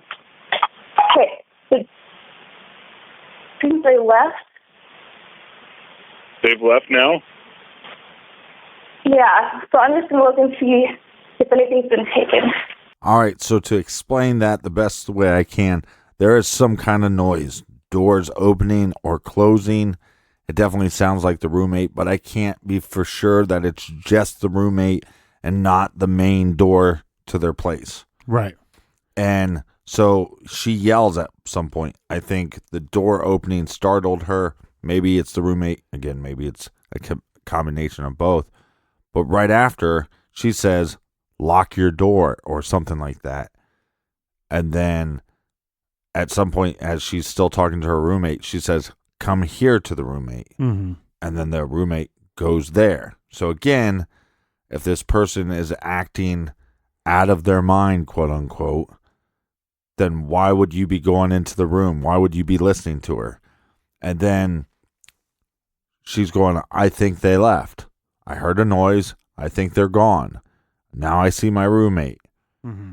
S6: Okay. Since they left?
S5: They've left now?
S6: Yeah. So I'm just going to look and see if anything's been taken.
S2: All right, so to explain that the best way I can, there is some kind of noise, doors opening or closing. It definitely sounds like the roommate, but I can't be for sure that it's just the roommate and not the main door to their place.
S1: Right.
S2: And so she yells at some point. I think the door opening startled her. Maybe it's the roommate. Again, maybe it's a combination of both. But right after, she says, lock your door or something like that. And then at some point, as she's still talking to her roommate, she says, come here to the roommate.
S1: Mm-hmm.
S2: And then the roommate goes there. So again, if this person is acting out of their mind, quote unquote, then why would you be going into the room? Why would you be listening to her? And then she's going, I think they left. I heard a noise. I think they're gone. Now I see my roommate.
S1: Mm-hmm.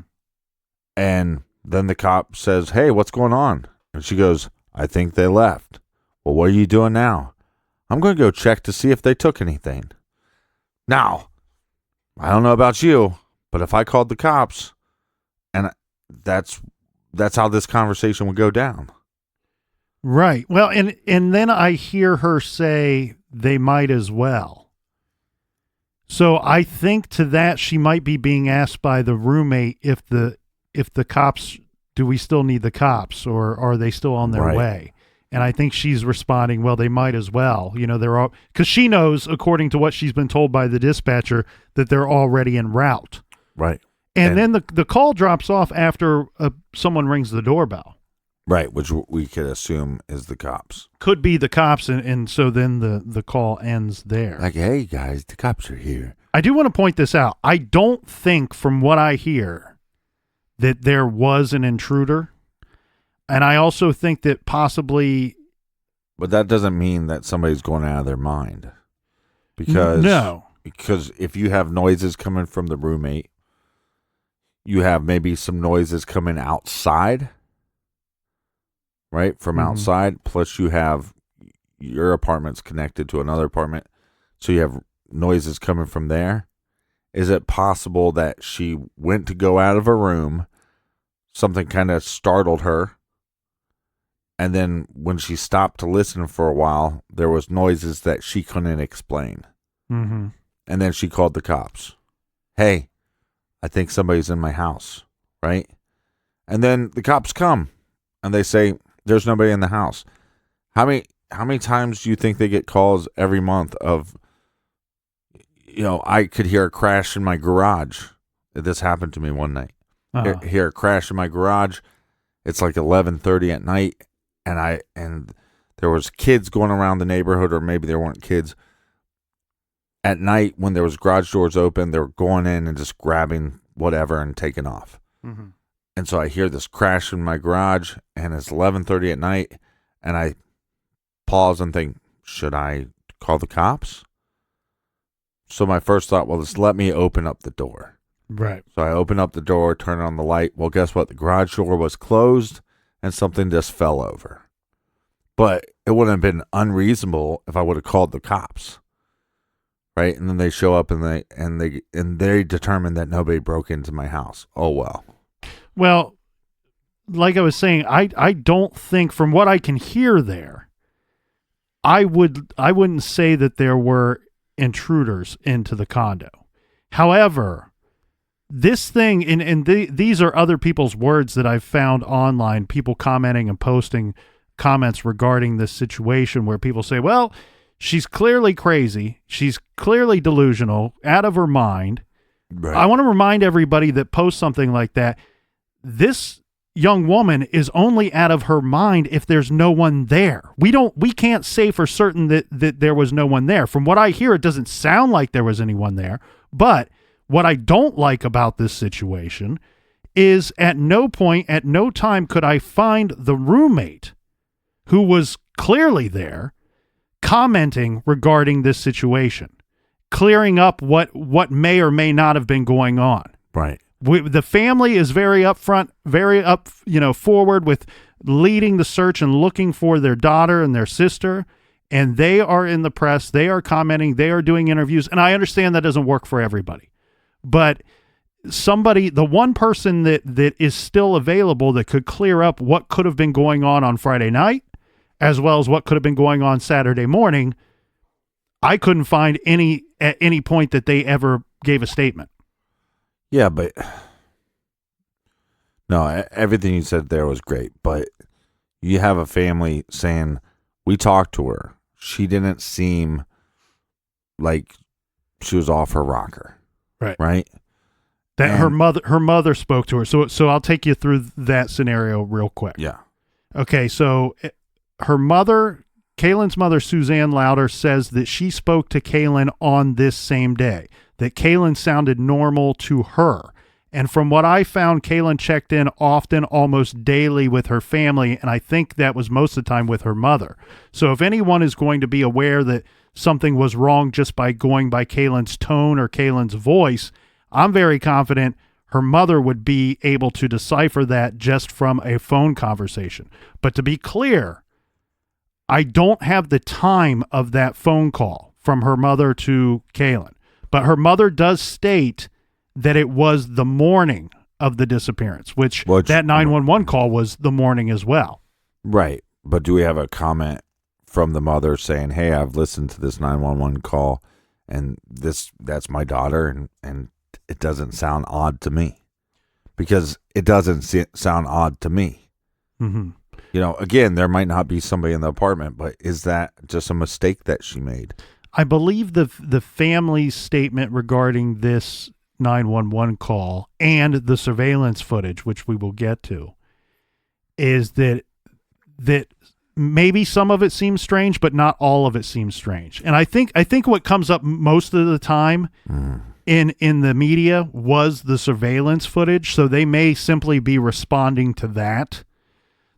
S2: And then the cop says, hey, what's going on? And she goes, I think they left. Well, what are you doing now? I'm going to go check to see if they took anything. Now, I don't know about you, but if I called the cops, and that's how this conversation would go down.
S1: Right. Well, and then I hear her say they might as well. So I think to that she might be being asked by the roommate if the cops, do we still need the cops, or are they still on their
S2: Right.
S1: way? And I think she's responding, well, they might as well. They're all, because she knows, according to what she's been told by the dispatcher, that they're already en route.
S2: Right.
S1: And then the call drops off after someone rings the doorbell.
S2: Right, which we could assume is the cops.
S1: Could be the cops, and so then the call ends there.
S2: Like, hey, guys, the cops are here.
S1: I do want to point this out. I don't think, from what I hear, that there was an intruder. And I also think that possibly...
S2: But that doesn't mean that somebody's going out of their mind. Because if you have noises coming from the roommate, you have maybe some noises coming outside, right? From outside, plus you have your apartment's connected to another apartment, so you have noises coming from there. Is it possible that she went to go out of her room, something kind of startled her, and then when she stopped to listen for a while, there was noises that she couldn't explain.
S1: Mm-hmm.
S2: And then she called the cops. Hey, I think somebody's in my house, right? And then the cops come and they say, there's nobody in the house. How many times do you think they get calls every month of, I could hear a crash in my garage. This happened to me one night. Hear a crash in my garage. It's like 11:30 at night. And there was kids going around the neighborhood, or maybe there weren't kids. At night, when there was garage doors open, they were going in and just grabbing whatever and taking off.
S1: Mm-hmm.
S2: And so I hear this crash in my garage, and it's 11:30 at night, and I pause and think, should I call the cops? So my first thought, well, just let me open up the door.
S1: Right.
S2: So I open up the door, turn on the light. Well, guess what? The garage door was closed, and something just fell over. But it wouldn't have been unreasonable if I would have called the cops. Right, and then they show up and they determine that nobody broke into my house. Oh well.
S1: Well, like I was saying, I don't think, from what I can hear there, I wouldn't say that there were intruders into the condo. However, this thing, and these are other people's words that I've found online, people commenting and posting comments regarding this situation, where people say, well, she's clearly crazy. She's clearly delusional, out of her mind. Right. I want to remind everybody that posts something like that, this young woman is only out of her mind if there's no one there. We can't say for certain that there was no one there. From what I hear, it doesn't sound like there was anyone there. But what I don't like about this situation is at no point, at no time could I find the roommate who was clearly there commenting regarding this situation, clearing up what may or may not have been going on.
S2: Right.
S1: The family is very upfront, very forward with leading the search and looking for their daughter and their sister. And they are in the press. They are commenting. They are doing interviews. And I understand that doesn't work for everybody, but the one person that is still available that could clear up what could have been going on Friday night, as well as what could have been going on Saturday morning, I couldn't find at any point that they ever gave a statement.
S2: Yeah, but no, everything you said there was great. But you have a family saying, we talked to her. She didn't seem like she was off her rocker.
S1: Right.
S2: Right?
S1: That her mother spoke to her. So I'll take you through that scenario real quick.
S2: Yeah.
S1: Okay, so her mother, Kaylyn's mother, Suzanne Louder, says that she spoke to Kayelyn on this same day, that Kayelyn sounded normal to her. And from what I found, Kayelyn checked in often, almost daily, with her family, and I think that was most of the time with her mother. So if anyone is going to be aware that something was wrong just by going by Kaylyn's tone or Kaylyn's voice, I'm very confident her mother would be able to decipher that just from a phone conversation. But to be clear, I don't have the time of that phone call from her mother to Kayelyn, but her mother does state that it was the morning of the disappearance, which that 911 call was the morning as well. Right.
S2: But do we have a comment from the mother saying, hey, I've listened to this 911 call and that's my daughter and it doesn't sound odd to me? Because it doesn't sound odd to me.
S1: Mm-hmm.
S2: Again, there might not be somebody in the apartment, but is that just a mistake that she made?
S1: I believe the family's statement regarding this 911 call and the surveillance footage, which we will get to, is that maybe some of it seems strange, but not all of it seems strange. And I think what comes up most of the time in the media was the surveillance footage, so they may simply be responding to that.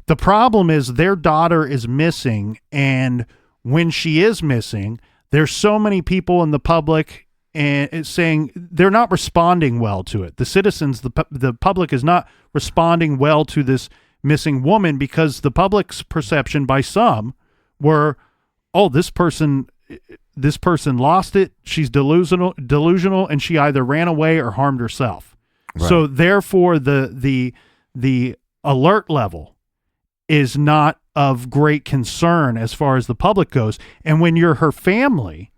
S1: The problem is their daughter is missing, and when she is missing, there's so many people in the public and it's saying they're not responding well to it. The citizens, the public is not responding well to this missing woman because the public's perception by some were, oh, this person lost it. She's delusional, and she either ran away or harmed herself. Right. So therefore, the alert level is not of great concern as far as the public goes. And when you're her family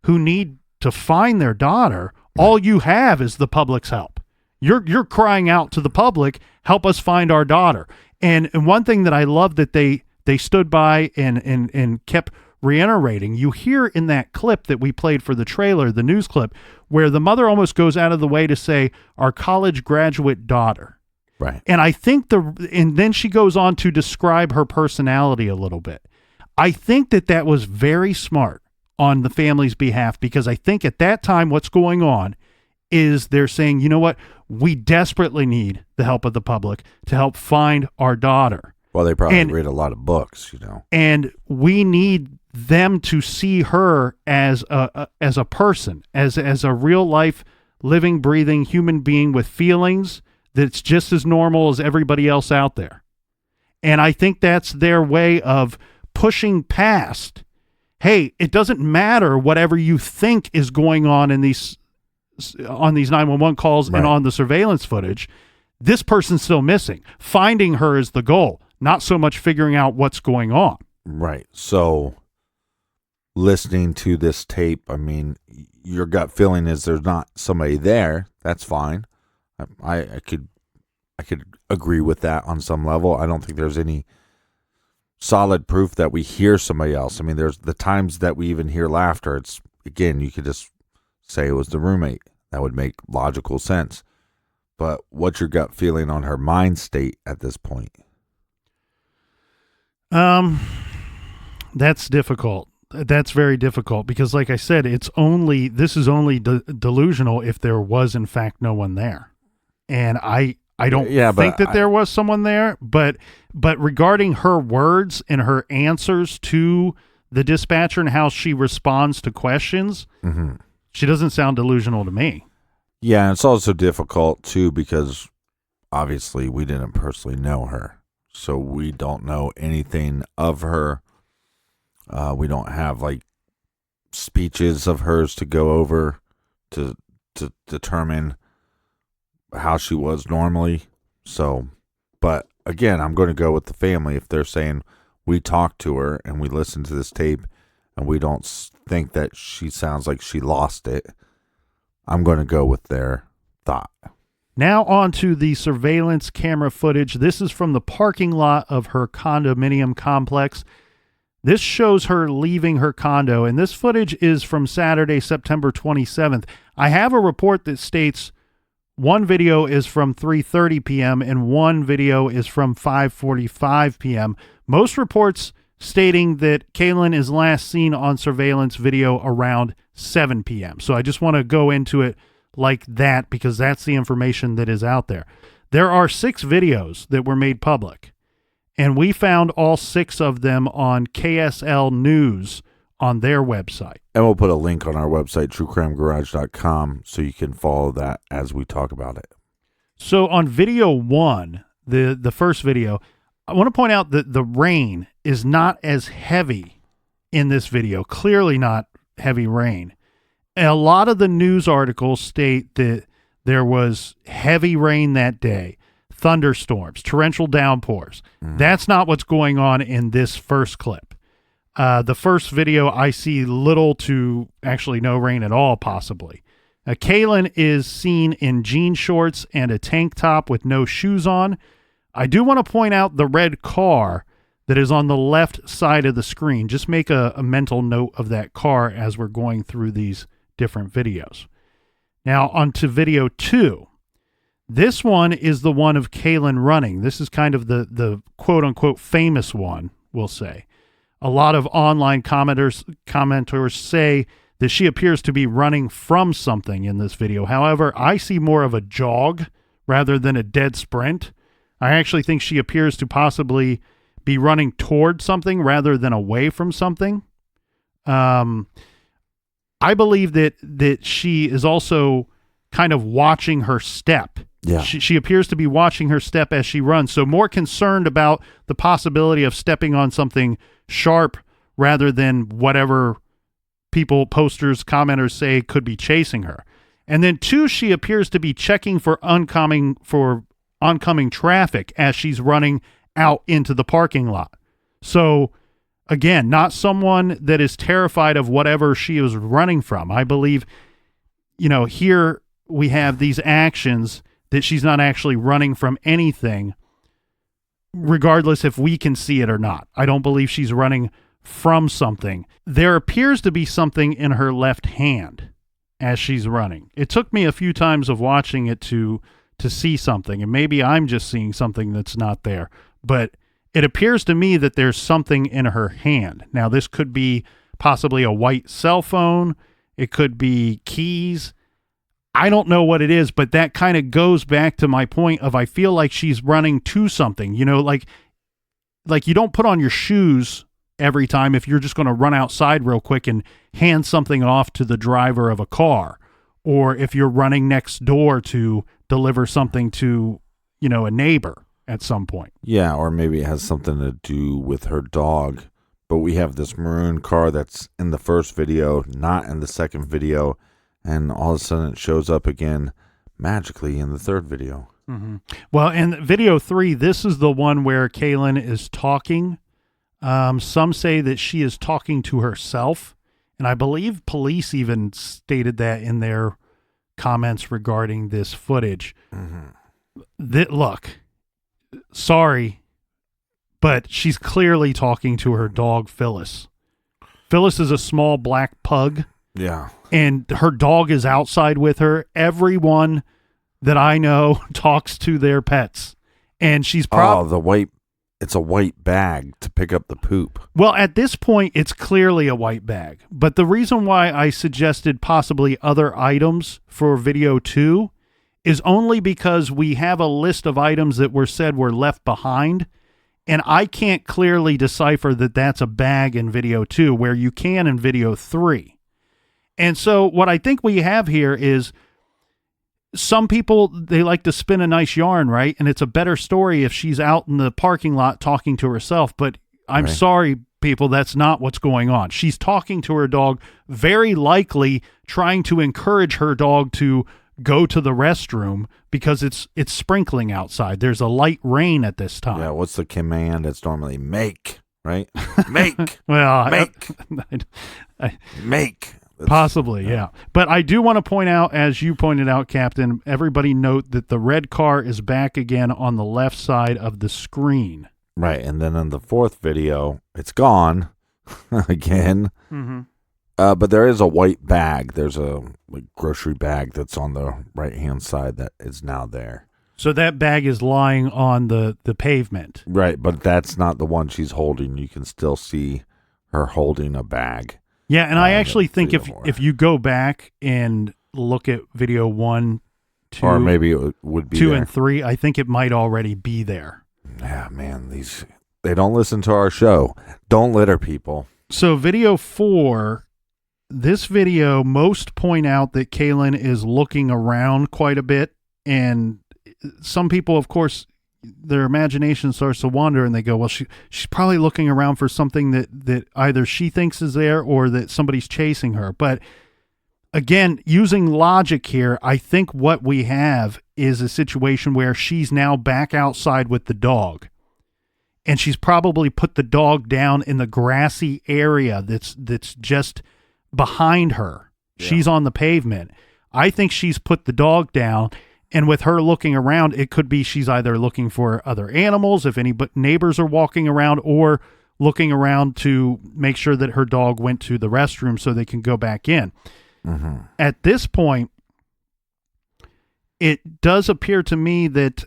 S1: who need to find their daughter, all you have is the public's help. You're crying out to the public, help us find our daughter. And one thing that I love that they stood by and kept reiterating, you hear in that clip that we played for the trailer, the news clip, where the mother almost goes out of the way to say, our college graduate daughter.
S2: Right.
S1: And I think and then she goes on to describe her personality a little bit. I think that was very smart on the family's behalf, because I think at that time what's going on is they're saying, you know what, we desperately need the help of the public to help find our daughter.
S2: Well, they probably read a lot of books,
S1: and we need them to see her as a person, as a real life, living, breathing human being with feelings that's just as normal as everybody else out there. And I think that's their way of pushing past, hey, it doesn't matter whatever you think is going on in these 911 calls and on the surveillance footage. This person's still missing. Finding her is the goal, not so much figuring out what's going on.
S2: Right. So listening to this tape, I mean, your gut feeling is there's not somebody there. That's fine. I could agree with that on some level. I don't think there's any solid proof that we hear somebody else. I mean, there's the times that we even hear laughter. It's, again, you could just say it was the roommate. That would make logical sense. But what's your gut feeling on her mind state at this point?
S1: That's difficult. That's very difficult because, like I said, this is only delusional if there was in fact no one there, and I don't think that there was someone there. But regarding her words and her answers to the dispatcher and how she responds to questions, she doesn't sound delusional to me.
S2: Yeah, and it's also difficult too because obviously we didn't personally know her, so we don't know anything of her. We don't have like speeches of hers to go over to determine how she was normally. So, but again, I'm going to go with the family. If they're saying we talked to her and we listened to this tape and we don't think that she sounds like she lost it, I'm going to go with their thought.
S1: Now on to the surveillance camera footage. This is from the parking lot of her condominium complex. This shows her leaving her condo, and this footage is from Saturday, September 27th. I have a report that states one video is from 3:30 p.m. and one video is from 5:45 p.m. Most reports stating that Kayelyn is last seen on surveillance video around 7 p.m. So I just want to go into it like that because that's the information that is out there. There are 6 videos that were made public. And we found all 6 of them on KSL News on their website.
S2: And we'll put a link on our website, truecrimegarage.com, so you can follow that as we talk about it.
S1: So on video 1, the first video, I want to point out that the rain is not as heavy in this video. Clearly not heavy rain. And a lot of the news articles state that there was heavy rain that day. Thunderstorms, torrential downpours. That's not what's going on in this first clip. The first video, I see little to actually no rain at all, possibly. Kayelyn is seen in jean shorts and a tank top with no shoes on. I do want to point out the red car that is on the left side of the screen. Just make a mental note of that car as we're going through these different videos. Now, on to video 2. This one is the one of Kayelyn running. This is kind of the quote-unquote famous one, we'll say. A lot of online commenters say that she appears to be running from something in this video. However, I see more of a jog rather than a dead sprint. I actually think she appears to possibly be running toward something rather than away from something. I believe that she is also kind of watching her step.
S2: Yeah.
S1: She appears to be watching her step as she runs. So more concerned about the possibility of stepping on something sharp rather than whatever people, posters, commenters say could be chasing her. And then 2, she appears to be checking for oncoming traffic as she's running out into the parking lot. So again, not someone that is terrified of whatever she is running from. I believe, here we have these actions that she's not actually running from anything, regardless if we can see it or not. I don't believe she's running from something. There appears to be something in her left hand as she's running. It took me a few times of watching it to see something, and maybe I'm just seeing something that's not there, but it appears to me that there's something in her hand. Now, this could be possibly a white cell phone. It could be keys. I don't know what it is, but that kind of goes back to my point of I feel like she's running to something, like you don't put on your shoes every time if you're just going to run outside real quick and hand something off to the driver of a car, or if you're running next door to deliver something to, a neighbor at some point.
S2: Yeah, or maybe it has something to do with her dog. But we have this maroon car that's in the first video, not in the second video, and all of a sudden it shows up again magically in the third video.
S1: Mm-hmm. Well, in video 3, this is the one where Kayelyn is talking. Some say that she is talking to herself, and I believe police even stated that in their comments regarding this footage. Mm-hmm. Look, sorry, but she's clearly talking to her dog, Phyllis. Phyllis is a small black pug. Yeah. And her dog is outside with her. Everyone that I know talks to their pets. And she's probably...
S2: It's a white bag to pick up the poop.
S1: Well, at this point, it's clearly a white bag. But the reason why I suggested possibly other items for video 2 is only because we have a list of items that were left behind. And I can't clearly decipher that that's a bag in video 2, where you can in video 3. And so what I think we have here is some people, they like to spin a nice yarn, right? And it's a better story if she's out in the parking lot talking to herself. But I'm sorry, people, that's not what's going on. She's talking to her dog, very likely trying to encourage her dog to go to the restroom because it's sprinkling outside. There's a light rain at this time.
S2: Yeah, what's the command? It's normally make, right? Make.
S1: Well,
S2: make. Make.
S1: Possibly, yeah. But I do want to point out, as you pointed out, Captain, everybody note that the red car is back again on the left side of the screen.
S2: Right, and then in the fourth video, it's gone again. Mm-hmm. But there is a white bag. There's a grocery bag that's on the right-hand side that is now there.
S1: So that bag is lying on the pavement.
S2: Right, but that's not the one she's holding. You can still see her holding a bag.
S1: Yeah, and I actually think if you go back and look at video 1, 2,
S2: or maybe it would be
S1: 2
S2: there.
S1: And 3, I think it might already be there.
S2: Yeah, man, they don't listen to our show. Don't litter, people.
S1: So video 4, this video, most point out that Kayelyn is looking around quite a bit, and some people, of course, their imagination starts to wander and they go, well, she's probably looking around for something that either she thinks is there or that somebody's chasing her. But again, using logic here, I think what we have is a situation where she's now back outside with the dog, and she's probably put the dog down in the grassy area that's just behind her. Yeah. She's on the pavement. I think she's put the dog down. And with her looking around, it could be she's either looking for other animals, if any neighbors are walking around, or looking around to make sure that her dog went to the restroom so they can go back in. Mm-hmm. At this point, it does appear to me that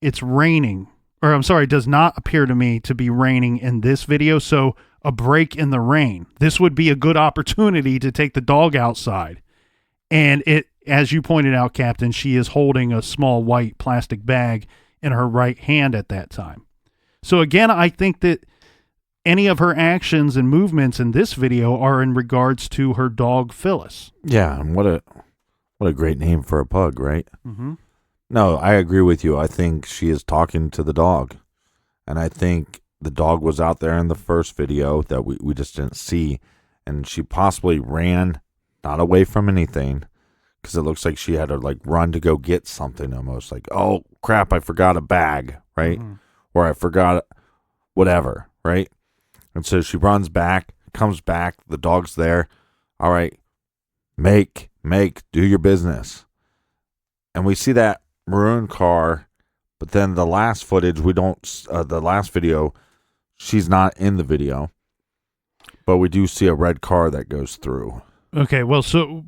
S1: it's raining. Or I'm sorry, it does not appear to me to be raining in this video. So a break in the rain. This would be a good opportunity to take the dog outside. And it, as you pointed out, Captain, she is holding a small white plastic bag in her right hand at that time. So again, I think that any of her actions and movements in this video are in regards to her dog, Phyllis.
S2: Yeah, and what a great name for a pug, right?
S1: Mm-hmm.
S2: No, I agree with you. I think she is talking to the dog. And I think the dog was out there in the first video that we just didn't see. And she possibly ran, not away from anything, because it looks like she had to like run to go get something almost. Like, oh, crap, I forgot a bag, right?
S1: Mm-hmm.
S2: Or I forgot whatever, right? And so she runs back, comes back, the dog's there. All right, make, do your business. And we see that maroon car, but then the last footage, the last video, she's not in the video, but we do see a red car that goes through.
S1: Okay, well,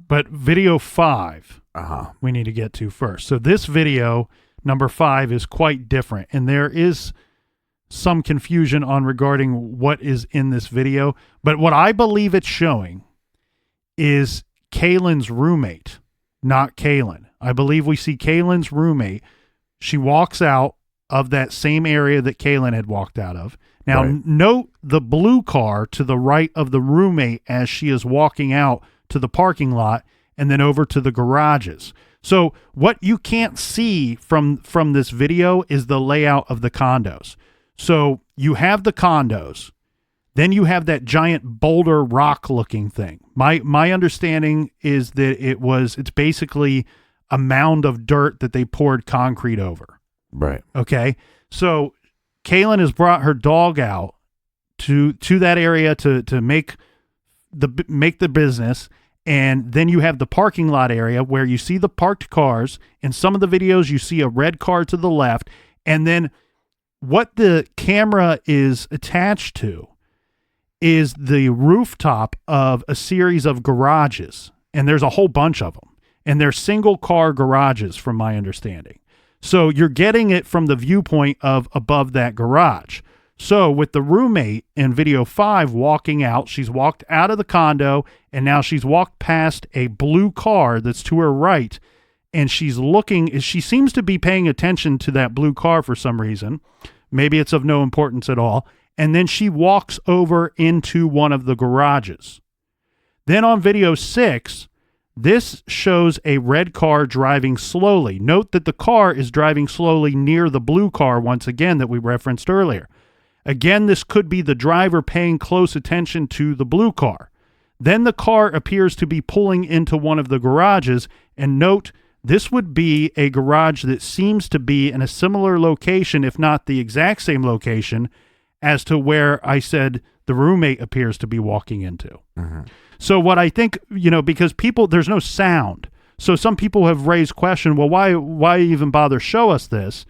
S1: but video 5,
S2: Uh-huh.
S1: we need to get to first. So this video, number 5, is quite different, and there is some confusion on regarding what is in this video, but what I believe it's showing is Kaylin's roommate, not Kayelyn. I believe we see Kaylin's roommate. She walks out of that same area that Kayelyn had walked out of. Now,
S2: Right.
S1: Note the blue car to the right of the roommate as she is walking out to the parking lot and then over to the garages. So what you can't see from this video is the layout of the condos. So you have the condos, then you have that giant boulder rock looking thing. My understanding is that it's basically a mound of dirt that they poured concrete over.
S2: Right.
S1: Okay. So Kayelyn has brought her dog out to that area to make the business. And then you have the parking lot area where you see the parked cars. In some of the videos, you see a red car to the left. And then what the camera is attached to is the rooftop of a series of garages. And there's a whole bunch of them. And they're single car garages from my understanding. So you're getting it from the viewpoint of above that garage. So with the roommate in video 5 walking out, she's walked out of the condo and now she's walked past a blue car that's to her right. And she's looking, she seems to be paying attention to that blue car for some reason. Maybe it's of no importance at all. And then she walks over into one of the garages. Then on video 6, this shows a red car driving slowly. Note that the car is driving slowly near the blue car once again that we referenced earlier. Again, this could be the driver paying close attention to the blue car. Then the car appears to be pulling into one of the garages, and note this would be a garage that seems to be in a similar location, if not the exact same location, as to where I said the roommate appears to be walking into.
S2: Mm-hmm.
S1: So what I think, because there's no sound. So some people have raised question, well, why even bother show us this?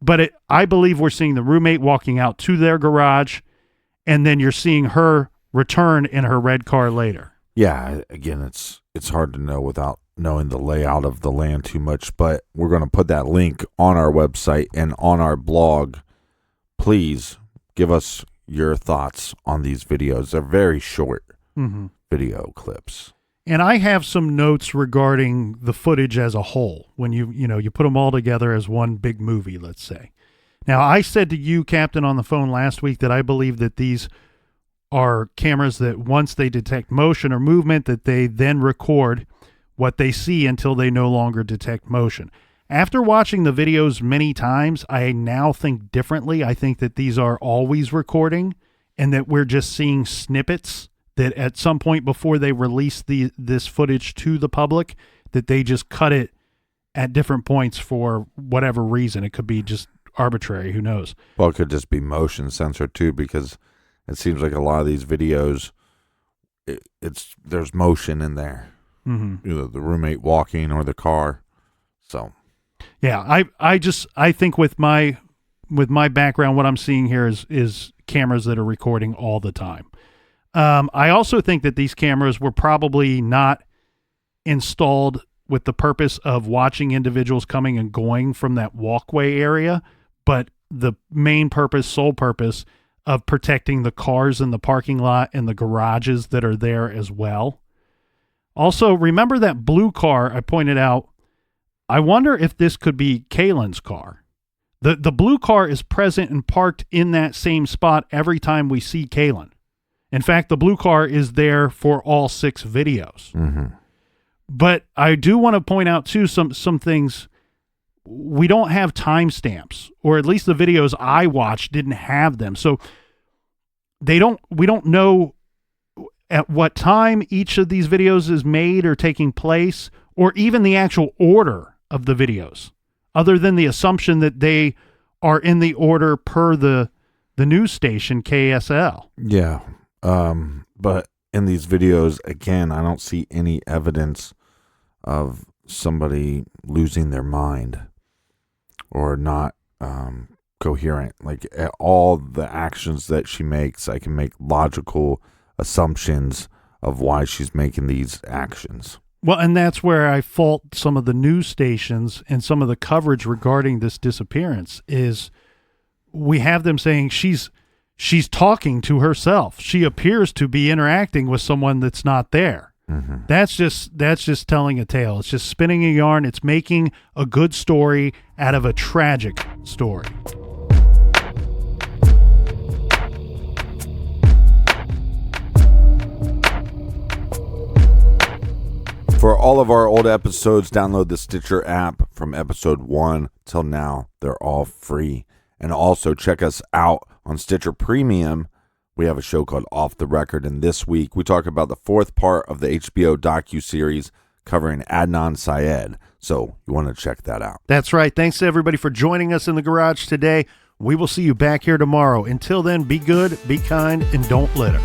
S1: But I believe we're seeing the roommate walking out to their garage, and then you're seeing her return in her red car later.
S2: Yeah, again, it's hard to know without knowing the layout of the land too much, but we're going to put that link on our website and on our blog. Please give us your thoughts on these videos. They're very short video clips.
S1: And I have some notes regarding the footage as a whole when you put them all together as one big movie, let's say. Now, I said to you, Captain, on the phone last week that I believe that these are cameras that once they detect motion or movement, that they then record what they see until they no longer detect motion. After watching the videos many times, I now think differently. I think that these are always recording and that we're just seeing snippets that at some point before they release this footage to the public, that they just cut it at different points for whatever reason. It could be just arbitrary. Who knows?
S2: Well, it could just be motion sensor too, because it seems like a lot of these videos, there's motion in there. Mm-hmm. Either the roommate walking or the car. So,
S1: yeah, I think with my background, what I'm seeing here is cameras that are recording all the time. I also think that these cameras were probably not installed with the purpose of watching individuals coming and going from that walkway area, but the main purpose, sole purpose of protecting the cars in the parking lot and the garages that are there as well. Also, remember that blue car I pointed out? I wonder if this could be Kayelyn's car. The blue car is present and parked in that same spot every time we see Kayelyn. In fact, the blue car is there for all 6 videos.
S2: Mm-hmm.
S1: But I do want to point out, too, some things. We don't have timestamps, or at least the videos I watched didn't have them. So we don't know at what time each of these videos is made or taking place, or even the actual order of the videos, other than the assumption that they are in the order per the news station KSL.
S2: Yeah. But in these videos, again, I don't see any evidence of somebody losing their mind or not coherent. Like, all the actions that she makes, I can make logical assumptions of why she's making these actions.
S1: Well, and that's where I fault some of the news stations and some of the coverage regarding this disappearance is we have them saying she's talking to herself. She appears to be interacting with someone that's not there. Mm-hmm. That's just telling a tale. It's just spinning a yarn. It's making a good story out of a tragic story.
S2: For all of our old episodes, download the Stitcher app from episode 1 till now. They're all free. And also check us out on Stitcher Premium. We have a show called Off the Record, and this week we talk about the 4th part of the HBO docuseries covering Adnan Syed. So you want to check that out.
S1: That's right. Thanks to everybody for joining us in the garage today. We will see you back here tomorrow. Until then, be good, be kind, and don't litter.